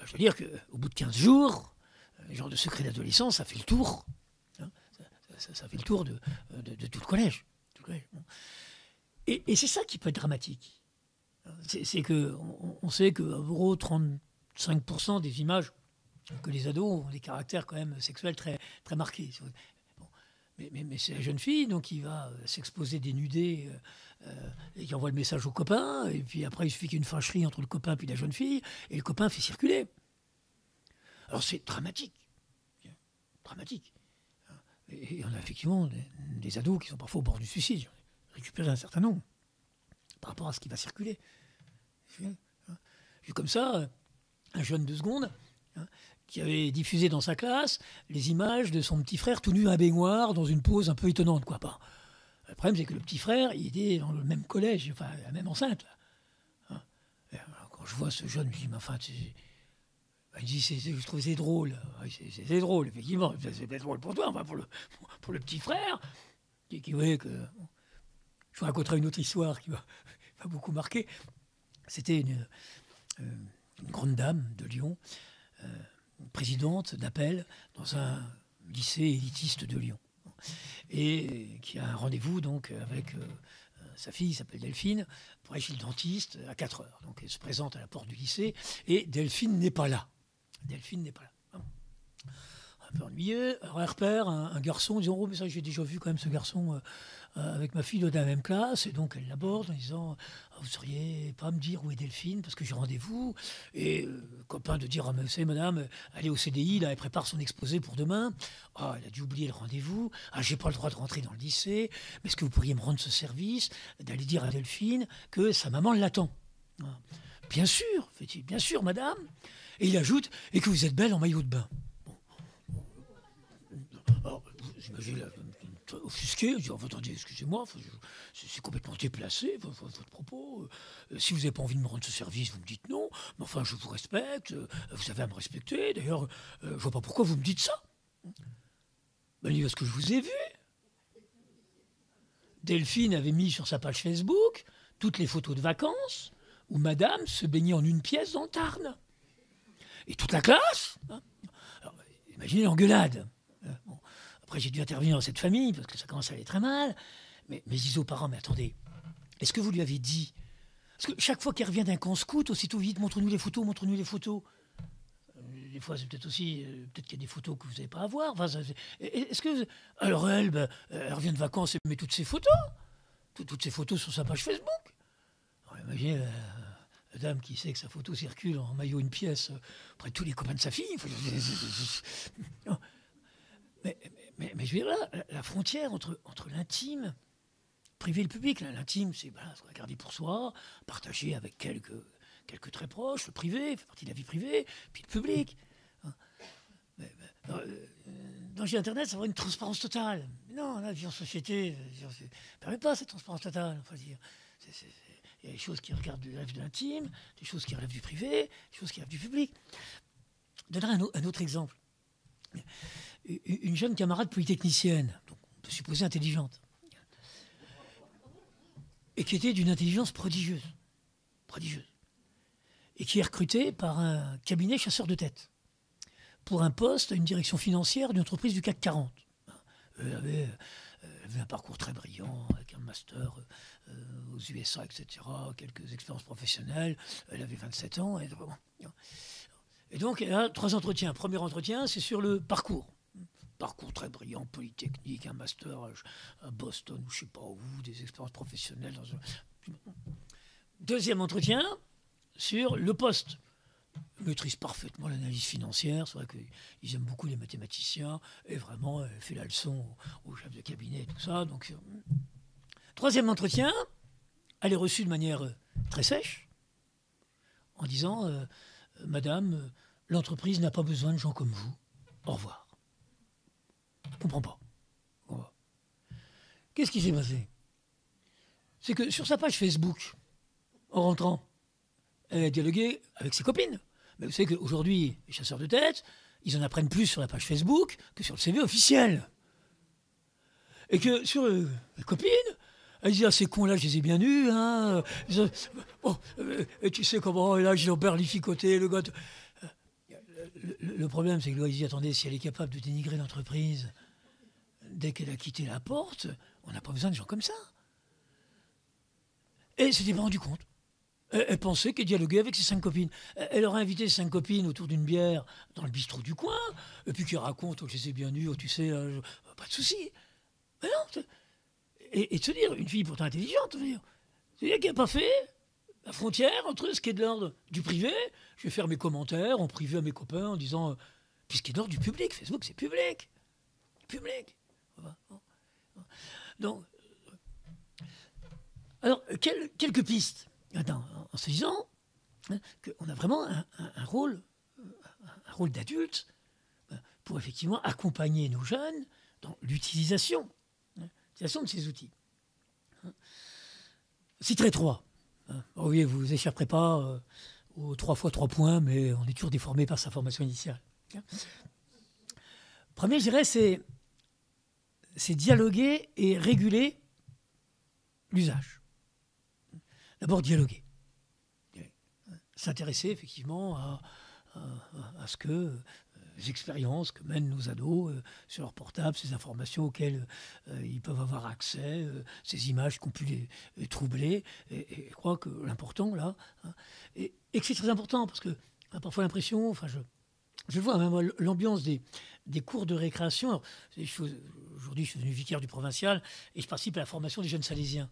Je veux dire qu'au bout de 15 jours, le genre de secret d'adolescence, ça fait le tour. Ça fait le tour de tout le collège. Et c'est ça qui peut être dramatique. C'est qu'on sait qu'à gros 35% des images que les ados ont des caractères quand même sexuels très, très marqués. Bon. Mais c'est la jeune fille donc qui va s'exposer dénudée et qui envoie le message au copain. Et puis après, il suffit qu'il y ait une fâcherie entre le copain et la jeune fille. Et le copain fait circuler. Alors c'est dramatique. Dramatique. Et on a effectivement des ados qui sont parfois au bord du suicide. J'en ai récupéré un certain nombre par rapport à ce qui va circuler. J'ai comme ça un jeune de seconde qui avait diffusé dans sa classe les images de son petit frère tout nu à baignoire dans une pose un peu étonnante. Quoi. Bah, le problème, c'est que le petit frère, il était dans le même collège, enfin la même enceinte. Quand je vois ce jeune, je me dis, mais enfin, il dit, je trouve que c'est drôle. C'est drôle, effectivement. C'est drôle pour toi, enfin pour le petit frère, qui voyait que... Bon, je vous raconterai une autre histoire qui m'a beaucoup marqué. C'était une grande dame de Lyon, présidente d'appel dans un lycée élitiste de Lyon, et qui a un rendez-vous donc avec sa fille, qui s'appelle Delphine, pour aller chez le dentiste à 4 heures. Donc elle se présente à la porte du lycée et Delphine n'est pas là. Delphine n'est pas là. Un peu ennuyeux. Alors elle repère un garçon en disant « Oh, mais ça, j'ai déjà vu quand même ce garçon avec ma fille de la même classe. » Et donc elle l'aborde en disant « Vous ne sauriez pas me dire où est Delphine parce que j'ai rendez-vous ?» Et le copain de dire « Ah, mais vous savez, madame, elle est au CDI, là, elle prépare son exposé pour demain. Ah, elle a dû oublier le rendez-vous. Ah, j'ai pas le droit de rentrer dans le lycée. Mais est-ce que vous pourriez me rendre ce service d'aller dire à Delphine que sa maman l'attend ?» Bien sûr, fait-il, bien sûr, madame. Et il ajoute « Et que vous êtes belle en maillot de bain. » Alors, j'imagine offusqué, je dis, oh, attendez, excusez-moi, c'est complètement déplacé, votre propos. Si vous n'avez pas envie de me rendre ce service, vous me dites non, mais enfin, je vous respecte, vous avez à me respecter, d'ailleurs, je ne vois pas pourquoi vous me dites ça. Ben, il dit, parce que je vous ai vu. Delphine avait mis sur sa page Facebook toutes les photos de vacances où madame se baignait en une pièce dans le Tarn. Et toute la classe. Alors, imaginez l'engueulade. Bon. Après, j'ai dû intervenir dans cette famille parce que ça commence à aller très mal. Mais je disais aux parents, mais attendez, est-ce que vous lui avez dit? Parce que chaque fois qu'il revient d'un camp scout, aussitôt vite, montre-nous les photos, montre-nous les photos. Des fois, c'est peut-être aussi, peut-être qu'il y a des photos que vous n'avez pas à voir. Enfin, est-ce que... Alors elle, ben, elle revient de vacances et met toutes ses photos. Toutes ses photos sur sa page Facebook. Alors, imaginez la dame qui sait que sa photo circule en maillot une pièce auprès de tous les copains de sa fille. Mais je veux dire, là, la frontière entre l'intime, privé et le public, l'intime, c'est se regarder pour soi, partager avec quelques très proches, le privé, fait partie de la vie privée, puis le public. Dans Internet, ça va une transparence totale. Mais non, la vie en société ne permet pas cette transparence totale. Enfin, il y a des choses qui relèvent de l'intime, des choses qui relèvent du privé, des choses qui relèvent du public. Je donnerai un autre exemple. Une jeune camarade polytechnicienne, donc on peut supposer intelligente, et qui était d'une intelligence prodigieuse, et qui est recrutée par un cabinet chasseur de tête pour un poste à une direction financière d'une entreprise du CAC 40. Elle avait un parcours très brillant, avec un master aux USA, etc., quelques expériences professionnelles. Elle avait 27 ans. Et donc, elle a 3 entretiens. Premier entretien, c'est sur le parcours. Parcours très brillant, polytechnique, un master à Boston ou je ne sais pas où, des expériences professionnelles. Deuxième entretien, sur le poste. Maîtrise parfaitement l'analyse financière, c'est vrai qu'ils aiment beaucoup les mathématiciens, et vraiment, elle fait la leçon au chef de cabinet et tout ça. Donc, troisième entretien, elle est reçue de manière très sèche, en disant Madame, l'entreprise n'a pas besoin de gens comme vous. Au revoir. Je ne comprends pas. Qu'est-ce qui s'est passé? C'est que sur sa page Facebook, en rentrant, elle a dialogué avec ses copines. Mais vous savez qu'aujourd'hui, les chasseurs de tête, ils en apprennent plus sur la page Facebook que sur le CV officiel. Et que sur les copines, elle dit, ah, ces cons-là, je les ai bien eus. Hein. Et tu sais comment, là, j'ai berlificoté, le gars... Le problème, c'est que là, il dit, attendez, si elle est capable de dénigrer l'entreprise dès qu'elle a quitté la porte, on n'a pas besoin de gens comme ça. Et elle s'était pas rendu compte. Elle pensait qu'elle dialoguait avec ses 5 copines. Elle aurait invité ses 5 copines autour d'une bière dans le bistrot du coin, et puis qui raconte, oh, je les ai bien nues, oh, tu sais, pas de souci. Mais non, et de se dire, une fille pourtant intelligente, c'est-à-dire qu'elle n'a pas fait la frontière entre ce qui est de l'ordre du privé. Je vais faire mes commentaires en privé à mes copains en disant, puis ce qui est de l'ordre du public, Facebook c'est public. Public. Donc, alors, quelques pistes. Attends, en se disant qu'on a vraiment un rôle d'adulte pour effectivement accompagner nos jeunes dans l'utilisation de ces outils. Citerai 3. Oh oui, vous échapperez pas aux 3 fois 3 points, mais on est toujours déformé par sa formation initiale. Premier, je dirais, c'est dialoguer et réguler l'usage. D'abord, dialoguer. S'intéresser effectivement à ce que les expériences que mènent nos ados sur leur portable, ces informations auxquelles ils peuvent avoir accès, ces images qui ont pu les troubler. Et je crois que l'important, là, et que c'est très important, parce que on a parfois l'impression, enfin je vois même l'ambiance des cours de récréation. Alors, aujourd'hui, je suis devenu vicaire du provincial et je participe à la formation des jeunes salésiens.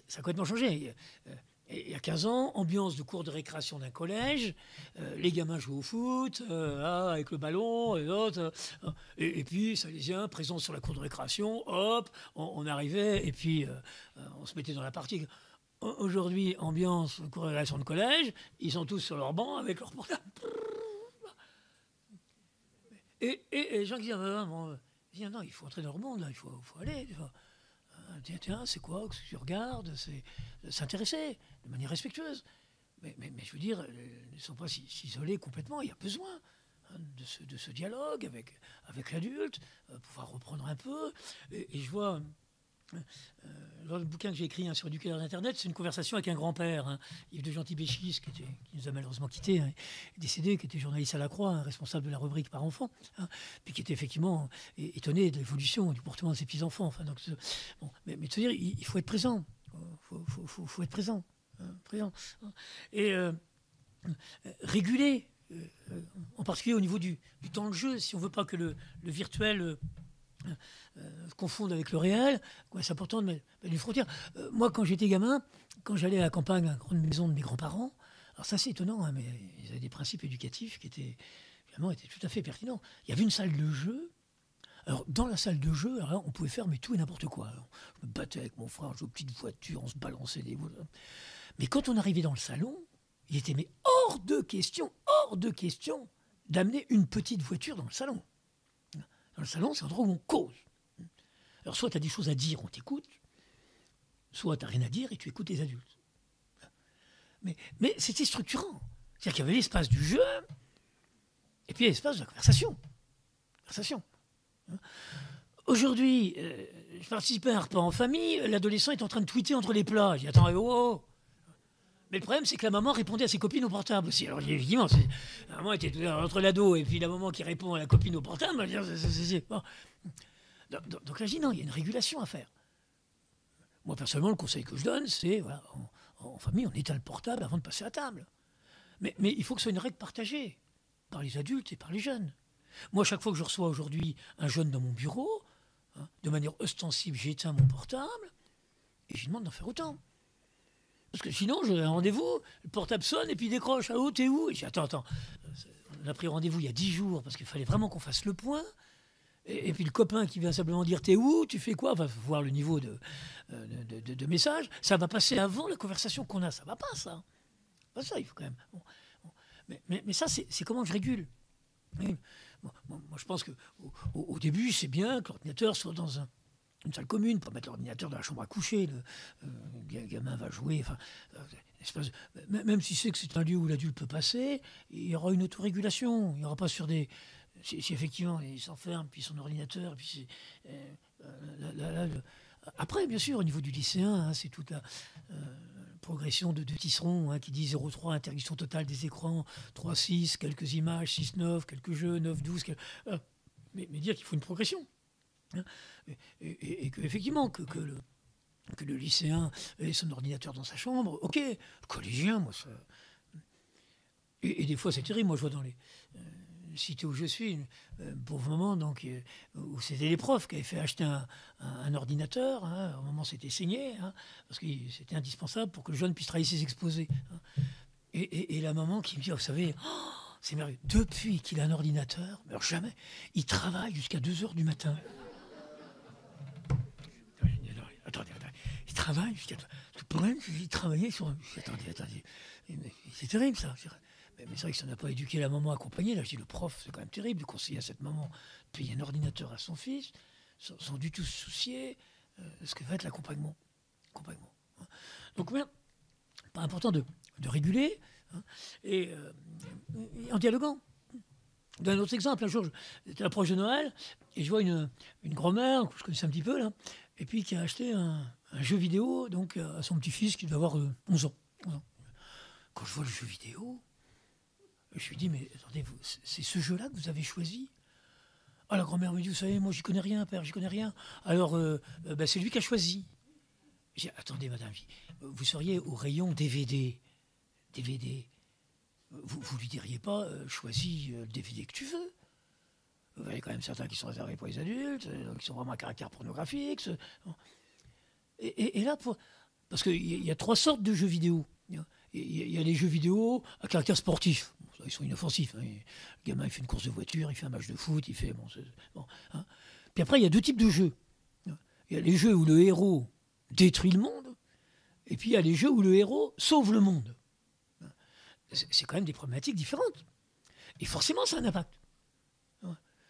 Ça a complètement changé. Il y a 15 ans, ambiance de cours de récréation d'un collège, les gamins jouent au foot, avec le ballon, et l'autre, et puis salésiens présents sur la cour de récréation, hop, on arrivait, et puis on se mettait dans la partie. Aujourd'hui, ambiance cours de récréation de collège, ils sont tous sur leur banc avec leur portable. Et les gens qui disent, non, il faut entrer dans le monde, là, il faut aller. Tiens, c'est quoi que tu regardes? C'est s'intéresser de manière respectueuse. Mais je veux dire, ils ne sont pas s'isoler complètement. Il y a besoin de ce dialogue avec l'adulte, pouvoir reprendre un peu. Et je vois, dans le bouquin que j'ai écrit sur l'éducation d'Internet, c'est une conversation avec un grand-père, Yves de Gentil-Béchis, qui nous a malheureusement quittés, décédé, qui était journaliste à la Croix, responsable de la rubrique par enfant, puis qui était effectivement étonné de l'évolution du comportement de ses petits-enfants. Enfin, donc, bon, mais de se dire, il faut être présent. Faut être présent. Présent. Et réguler, en particulier au niveau du temps de jeu, si on ne veut pas que le virtuel se confondre avec le réel, c'est important de mettre une frontière. Moi, quand j'étais gamin, quand j'allais à la campagne, à la grande maison de mes grands-parents, alors ça c'est étonnant, mais ils avaient des principes éducatifs qui étaient tout à fait pertinents. Il y avait une salle de jeu. Alors, dans la salle de jeu, alors, on pouvait faire tout et n'importe quoi. Alors, je me battais avec mon frère, je jouais aux petites voitures, on se balançait des boules. Mais quand on arrivait dans le salon, il était hors de question d'amener une petite voiture dans le salon. Dans le salon, c'est un endroit où on cause. Alors, soit tu as des choses à dire, on t'écoute, soit tu n'as rien à dire et tu écoutes les adultes. Mais c'était structurant. C'est-à-dire qu'il y avait l'espace du jeu et puis l'espace de la conversation. Aujourd'hui, je participais à un repas en famille, l'adolescent est en train de tweeter entre les plats. Je dis, attends, oh. Mais le problème, c'est que la maman répondait à ses copines au portable aussi. Alors, évidemment, la maman était entre l'ado et puis la maman qui répond à la copine au portable. Bon. Donc là, je dis, non, il y a une régulation à faire. Moi, personnellement, le conseil que je donne, c'est, voilà, en famille, on éteint le portable avant de passer à table. Mais il faut que ce soit une règle partagée par les adultes et par les jeunes. Moi, chaque fois que je reçois aujourd'hui un jeune dans mon bureau, de manière ostensible, j'éteins mon portable et je lui demande d'en faire autant. Parce que sinon, j'ai un rendez-vous, le portable sonne et puis il décroche. Ah, oh, t'es où? Et je dis, attends, on a pris rendez-vous il y a 10 jours parce qu'il fallait vraiment qu'on fasse le point. Et puis le copain qui vient simplement dire, t'es où? Tu fais quoi? Enfin, voir le niveau de message. Ça va passer avant la conversation qu'on a. Ça va pas, ça. Pas ça, il faut quand même. Bon. Mais ça, c'est comment je régule. Moi, je pense qu'au début, c'est bien que l'ordinateur soit dans une salle commune, pas mettre l'ordinateur dans la chambre à coucher. Le gamin va jouer. Enfin, même si c'est que c'est un lieu où l'adulte peut passer, il y aura une autorégulation. Il n'y aura pas sur des... Si effectivement, il s'enferme, puis son ordinateur, puis après, bien sûr, au niveau du lycéen, c'est toute la progression de Tisseron qui dit 0,3, interdiction totale des écrans, 3,6, quelques images, 6,9, quelques jeux, 9,12. Mais dire qu'il faut une progression. Et qu'effectivement, que que le lycéen ait son ordinateur dans sa chambre. Ok, le collégien, moi, ça... Et des fois, c'est terrible. Moi, je vois dans les cités où je suis, une pauvre maman, donc, où c'était les profs qui avaient fait acheter un ordinateur. Hein, à un moment, c'était saigné, hein, parce que c'était indispensable pour que le jeune puisse travailler ses exposés. Hein. Et la maman qui me dit, oh, vous savez, oh, c'est merveilleux. Depuis qu'il a un ordinateur, alors jamais, il travaille jusqu'à 2 heures du matin. Attendez. Il travaille jusqu'à... Le problème, c'est qu'il travaillait sur... Attendez. C'est terrible, ça. Mais c'est vrai que ça n'a pas éduqué la maman accompagnée. Là, je dis, le prof, c'est quand même terrible de conseiller à cette maman de payer un ordinateur à son fils, sans du tout se soucier de ce que va être l'accompagnement. Donc, bien, pas important de réguler, hein, et en dialoguant. D'un autre exemple, un jour, j'étais l'approche de Noël, et je vois une grand-mère, que je connaissais un petit peu, là, et puis qui a acheté un jeu vidéo donc, à son petit-fils qui devait avoir 11 ans. Quand je vois le jeu vidéo, je lui dis, mais attendez, c'est ce jeu-là que vous avez choisi? Ah, la grand-mère me dit, vous savez, moi, j'y connais rien, père, j'y connais rien. Alors, c'est lui qui a choisi. J'ai dit, attendez, madame, vous seriez au rayon DVD. Vous lui diriez pas, choisis le DVD que tu veux. Vous avez quand même certains qui sont réservés pour les adultes, qui sont vraiment à caractère pornographique. Et là, parce qu'il y a 3 sortes de jeux vidéo. Il y a les jeux vidéo à caractère sportif. Bon, ils sont inoffensifs. Hein. Le gamin, il fait une course de voiture, il fait un match de foot, il fait... Hein. Puis après, il y a 2 types de jeux. Il y a les jeux où le héros détruit le monde, et puis il y a les jeux où le héros sauve le monde. C'est quand même des problématiques différentes. Et forcément, ça a un impact.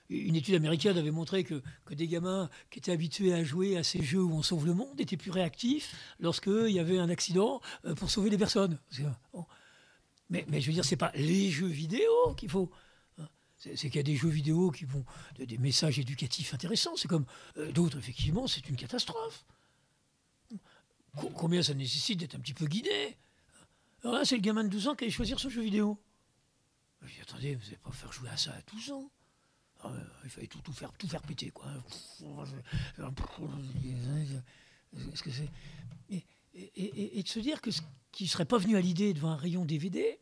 Une étude américaine avait montré que des gamins qui étaient habitués à jouer à ces jeux où on sauve le monde étaient plus réactifs lorsqu'il y avait un accident pour sauver les personnes. Bon. Mais je veux dire, ce n'est pas les jeux vidéo qu'il faut. C'est qu'il y a des jeux vidéo qui vont des messages éducatifs intéressants. C'est comme d'autres, effectivement, c'est une catastrophe. Combien ça nécessite d'être un petit peu guidé. Alors là, c'est le gamin de 12 ans qui allait choisir son jeu vidéo. Je dis, attendez, vous n'allez pas faire jouer à ça à 12 ans. Il fallait tout faire péter, quoi. Est-ce que c'est... Et de se dire que ce qui ne serait pas venu à l'idée devant un rayon DVD,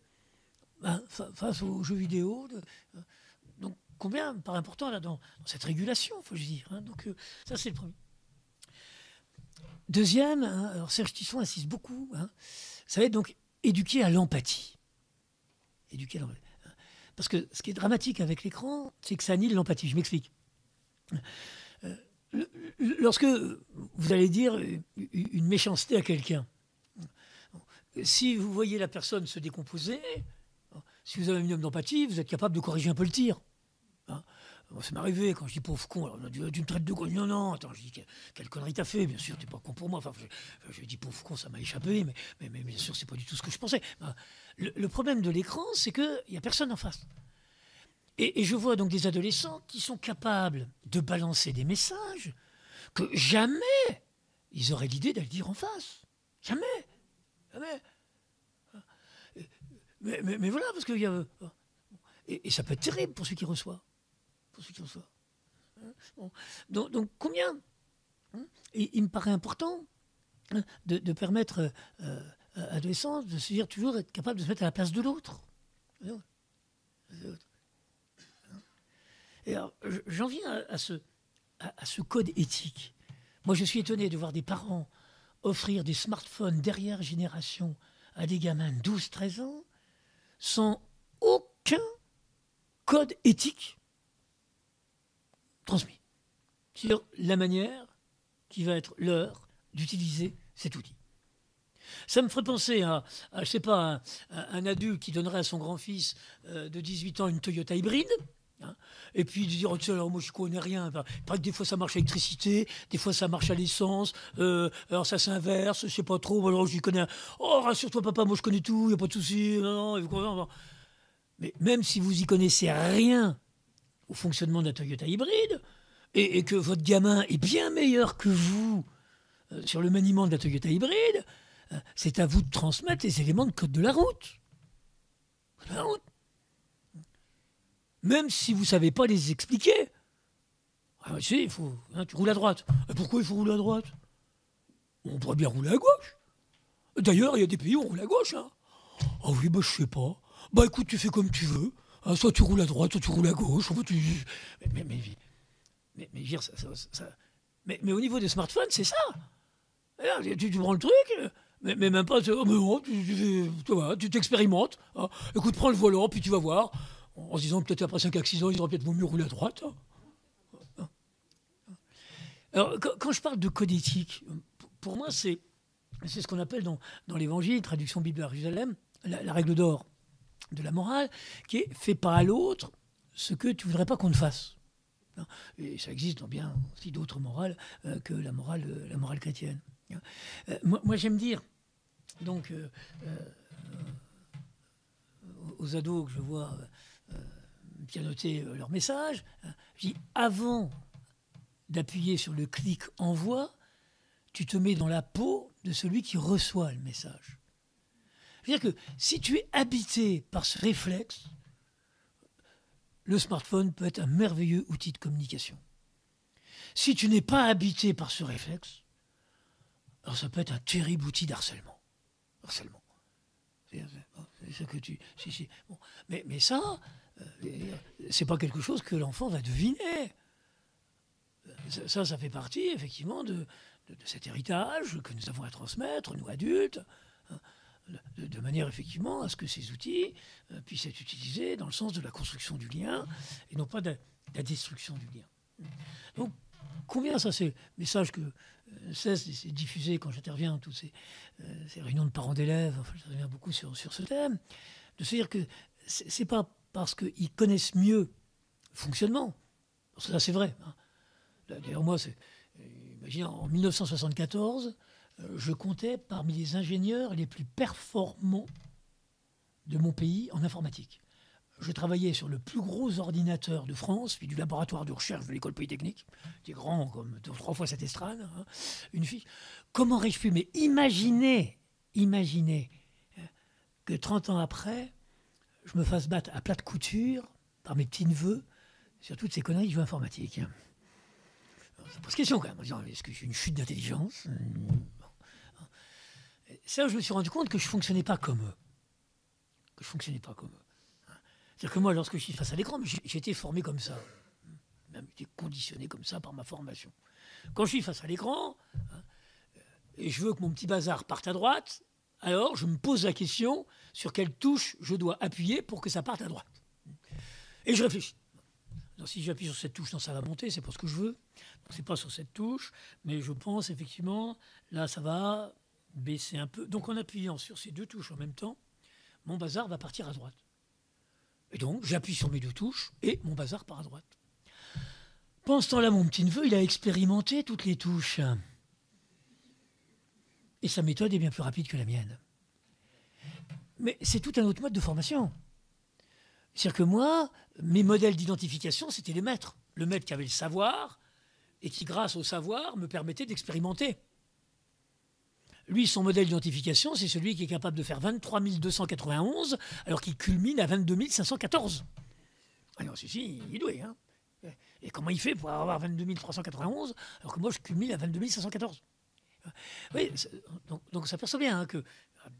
face aux jeux vidéo, donc combien me paraît important là, dans cette régulation, faut-je dire. Hein, donc ça, c'est le premier. Deuxième, hein, alors Serge Tisson insiste beaucoup, hein, ça va être donc éduquer à l'empathie. Éduquer à l'empathie. Parce que ce qui est dramatique avec l'écran, c'est que ça annule l'empathie. Je m'explique. Lorsque vous allez dire une méchanceté à quelqu'un, si vous voyez la personne se décomposer, si vous avez un minimum d'empathie, vous êtes capable de corriger un peu le tir. Hein. Bon, ça m'est arrivé quand je dis pauvre con, alors tu me traites de con. Non, attends, je dis quelle connerie t'as fait, bien sûr, t'es pas con pour moi. Enfin, je dis pauvre con, ça m'a échappé, mais bien sûr, c'est pas du tout ce que je pensais. Le problème de l'écran, c'est qu'il n'y a personne en face. Et je vois donc des adolescents qui sont capables de balancer des messages que jamais ils auraient l'idée d'aller dire en face. Jamais. Mais voilà, parce qu'il y a... Et ça peut être terrible pour ceux qui reçoivent. Bon. Donc combien il me paraît important de permettre à l'adolescent de se dire toujours être capable de se mettre à la place de l'autre. Et alors, j'en viens à ce code éthique. Moi, je suis étonné de voir des parents offrir des smartphones derrière génération à des gamins de 12-13 ans sans aucun code éthique transmis sur la manière qui va être leur d'utiliser cet outil. Ça me ferait penser à je sais pas, un adulte qui donnerait à son grand-fils de 18 ans une Toyota hybride, hein, et puis de dire, oh, tu sais, alors moi je connais rien. Enfin, il paraît que des fois ça marche à l'électricité, des fois ça marche à l'essence, alors ça s'inverse, je sais pas trop, alors j'y connais. Oh, rassure-toi papa, moi je connais tout, il n'y a pas de souci. Non. Mais même si vous y connaissez rien au fonctionnement de la Toyota hybride, et que votre gamin est bien meilleur que vous sur le maniement de la Toyota hybride, c'est à vous de transmettre les éléments de code de la route. Même si vous ne savez pas les expliquer. Tu sais, tu roules à droite. Et pourquoi il faut rouler à droite? On pourrait bien rouler à gauche. D'ailleurs, il y a des pays où on roule à gauche. Hein. Ah oui, bah je sais pas. Bah écoute, tu fais comme tu veux. Hein, soit tu roules à droite, soit tu roules à gauche. Enfin, mais, je veux dire, mais au niveau des smartphones, c'est ça. Alors, tu prends le truc, mais même pas. Oh, mais non, tu t'expérimentes. Hein. Écoute, prends le volant, puis tu vas voir. En se disant peut-être après 5 accidents, il aurait peut-être mieux rouler à droite. Hein. Alors, quand je parle de code éthique, pour moi, c'est ce qu'on appelle dans l'Évangile, traduction Bible à Jérusalem, la règle d'or de la morale, qui est « fais pas à l'autre ce que tu voudrais pas qu'on te fasse ». Et ça existe dans bien aussi d'autres morales que la morale chrétienne. Moi, j'aime dire, donc, aux ados que je vois pianoter leur message, je dis, avant d'appuyer sur le clic « envoie », tu te mets dans la peau de celui qui reçoit le message. C'est-à-dire que si tu es habité par ce réflexe, le smartphone peut être un merveilleux outil de communication. Si tu n'es pas habité par ce réflexe, alors ça peut être un terrible outil d'harcèlement. Harcèlement. C'est ça que tu... Bon. Mais ça, c'est pas quelque chose que l'enfant va deviner. Ça fait partie, effectivement, de cet héritage que nous avons à transmettre, nous adultes, hein, de manière, effectivement, à ce que ces outils puissent être utilisés dans le sens de la construction du lien et non pas de la destruction du lien. Donc, combien ça, c'est le message que cesse de diffuser quand j'interviens dans toutes ces réunions de parents d'élèves, enfin, j'interviens beaucoup sur ce thème, de se dire que c'est pas parce qu'ils connaissent mieux le fonctionnement, parce que ça c'est vrai. Hein. D'ailleurs, moi, imaginez, en 1974, je comptais parmi les ingénieurs les plus performants de mon pays en informatique. Je travaillais sur le plus gros ordinateur de France, puis du laboratoire de recherche de l'école polytechnique, qui est grand comme 3 fois cette estrade, hein, une fille. Comment aurais-je pu, mais imaginez que 30 ans après, je me fasse battre à plat de couture par mes petits-neveux sur toutes ces conneries de jeux informatiques. Ça pose question quand même. Est-ce que j'ai une chute d'intelligence ? Ça, je me suis rendu compte que je ne fonctionnais pas comme eux. C'est-à-dire que moi, lorsque je suis face à l'écran, j'ai été formé comme ça. Même été conditionné comme ça par ma formation. Quand je suis face à l'écran, et je veux que mon petit bazar parte à droite, alors je me pose la question sur quelle touche je dois appuyer pour que ça parte à droite. Et je réfléchis. Donc, si j'appuie sur cette touche, ça va monter, c'est pas ce que je veux. Ce n'est pas sur cette touche, mais je pense effectivement, là, ça va baisser un peu. Donc, en appuyant sur ces 2 touches en même temps, mon bazar va partir à droite. Et donc, j'appuie sur mes 2 touches et mon bazar part à droite. Pendant ce temps-là, mon petit-neveu, il a expérimenté toutes les touches. Et sa méthode est bien plus rapide que la mienne. Mais c'est tout un autre mode de formation. C'est-à-dire que moi, mes modèles d'identification, c'était les maîtres. Le maître qui avait le savoir et qui, grâce au savoir, me permettait d'expérimenter. Lui, son modèle d'identification, c'est celui qui est capable de faire 23 291 alors qu'il culmine à 22 514. Alors, si, il est doué. Hein. Et comment il fait pour avoir 22 391 alors que moi, je culmine à 22 514 ? Oui, donc ça perçoit bien hein, que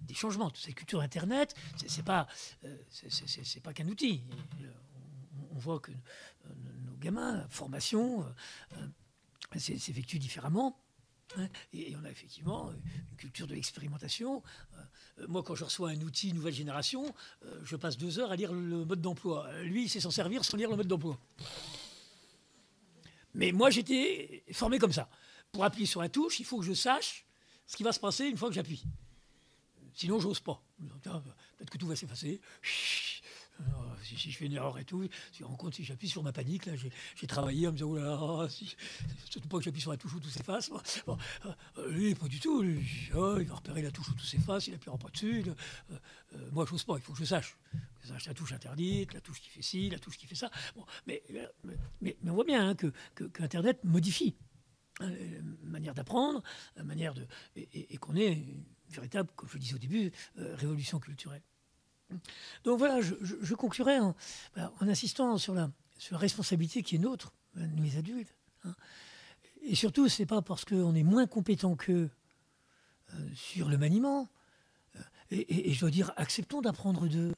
des changements, toute cette culture Internet, c'est pas qu'un outil. On voit que nos gamins, la formation s'effectue différemment. Hein, et on a effectivement une culture de l'expérimentation. Moi, quand je reçois un outil nouvelle génération, je passe 2 heures à lire le mode d'emploi. Lui, il sait s'en servir sans lire le mode d'emploi. Mais moi, j'étais formé comme ça. Pour appuyer sur la touche, il faut que je sache ce qui va se passer une fois que j'appuie. Sinon, j'ose pas. Peut-être que tout va s'effacer. Si je fais une erreur et tout, si je rends compte, si j'appuie sur ma panique, là, j'ai travaillé en me disant, oh là là, surtout pas que j'appuie sur la touche où tout s'efface. Bon, lui, pas du tout. Lui, il va repérer la touche où tout s'efface, il n'appuiera pas dessus. Moi, j'ose pas, il faut que je sache. Je sache la touche interdite, la touche qui fait ci, la touche qui fait ça. Bon, mais on voit bien hein, que Internet modifie la manière d'apprendre, la manière de... Et qu'on ait une véritable, comme je le disais au début, révolution culturelle. Donc voilà, je conclurai en insistant sur la responsabilité qui est nôtre, nous les adultes. Hein. Et surtout, ce n'est pas parce qu'on est moins compétent qu'eux sur le maniement. Et je dois dire, acceptons d'apprendre d'eux.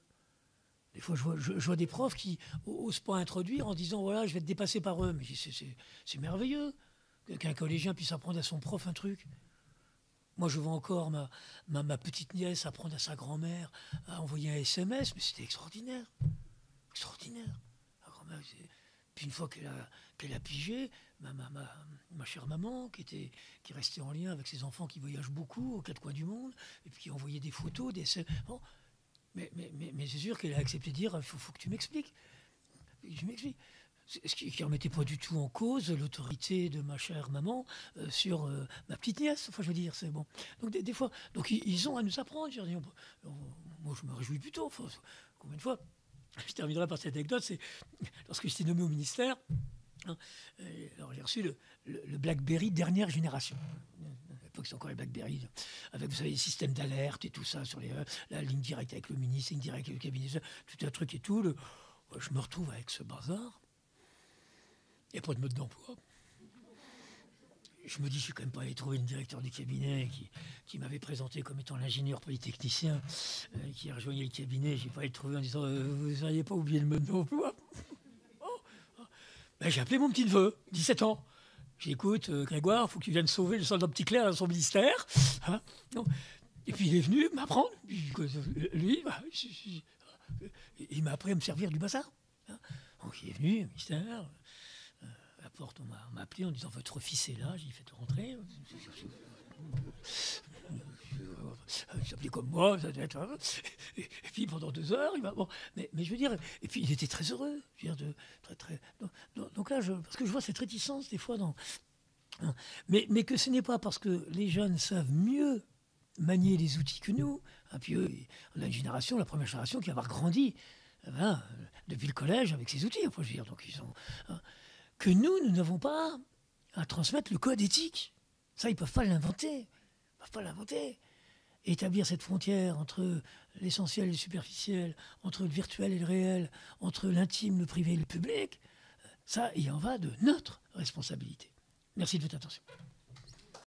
Des fois, je vois des profs qui n'osent pas introduire en disant, voilà, je vais être dépassé par eux. Mais c'est merveilleux qu'un collégien puisse apprendre à son prof un truc. Moi, je vois encore ma petite nièce apprendre à sa grand-mère à envoyer un SMS, mais c'était extraordinaire. Extraordinaire. La grand-mère, puis une fois qu'elle a pigé, ma chère maman, qui restait en lien avec ses enfants qui voyagent beaucoup aux quatre coins du monde, et puis qui envoyait des photos, des SMS. Bon, mais c'est sûr qu'elle a accepté de dire, il faut que tu m'expliques. Je m'explique. Ce qui ne remettait pas du tout en cause l'autorité de ma chère maman sur ma petite nièce. Enfin, je veux dire, c'est bon. Donc, des fois, donc, ils ont à nous apprendre. Moi, je me réjouis plutôt. Enfin, combien de fois je terminerai par cette anecdote. C'est lorsque j'étais nommé au ministère, hein, alors j'ai reçu le BlackBerry dernière génération. À l'époque, c'est encore les BlackBerry, avec, vous savez, les systèmes d'alerte et tout ça, sur la ligne directe avec le ministre, ligne directe avec le cabinet, tout un truc et tout. Je me retrouve avec ce bazar. Il n'y a pas de mode d'emploi. Je me dis, je ne suis quand même pas allé trouver une directeur du cabinet qui m'avait présenté comme étant l'ingénieur polytechnicien qui rejoignait le cabinet. Je n'ai pas allé le trouver en disant, vous n'auriez pas oublié le mode d'emploi. Ben, j'ai appelé mon petit neveu, 17 ans. J'ai dit, écoute, Grégoire, il faut que tu viennes sauver le soldat Petit Clair dans son ministère. Hein, et puis il est venu m'apprendre. Lui, il m'a appris à me servir du bazar. Hein. Donc il est venu au ministère. À la porte, on m'a appelé en disant, votre fils est là. J'ai dit, faites rentrer. Il s'appelait comme moi, ça doit être, hein. Et puis pendant 2 heures, il m'a. Bon, mais je veux dire, et puis il était très heureux. Je veux dire, donc là, parce que je vois cette réticence des fois mais que ce n'est pas parce que les jeunes savent mieux manier les outils que nous. Hein, puis eux, on a une génération, la première génération, qui va avoir grandi depuis le collège avec ces outils. Enfin, je veux dire, donc ils ont. Hein, que nous n'avons pas à transmettre le code éthique. Ça, ils ne peuvent pas l'inventer. Ils ne peuvent pas l'inventer. Établir cette frontière entre l'essentiel et le superficiel, entre le virtuel et le réel, entre l'intime, le privé et le public, ça, il en va de notre responsabilité. Merci de votre attention.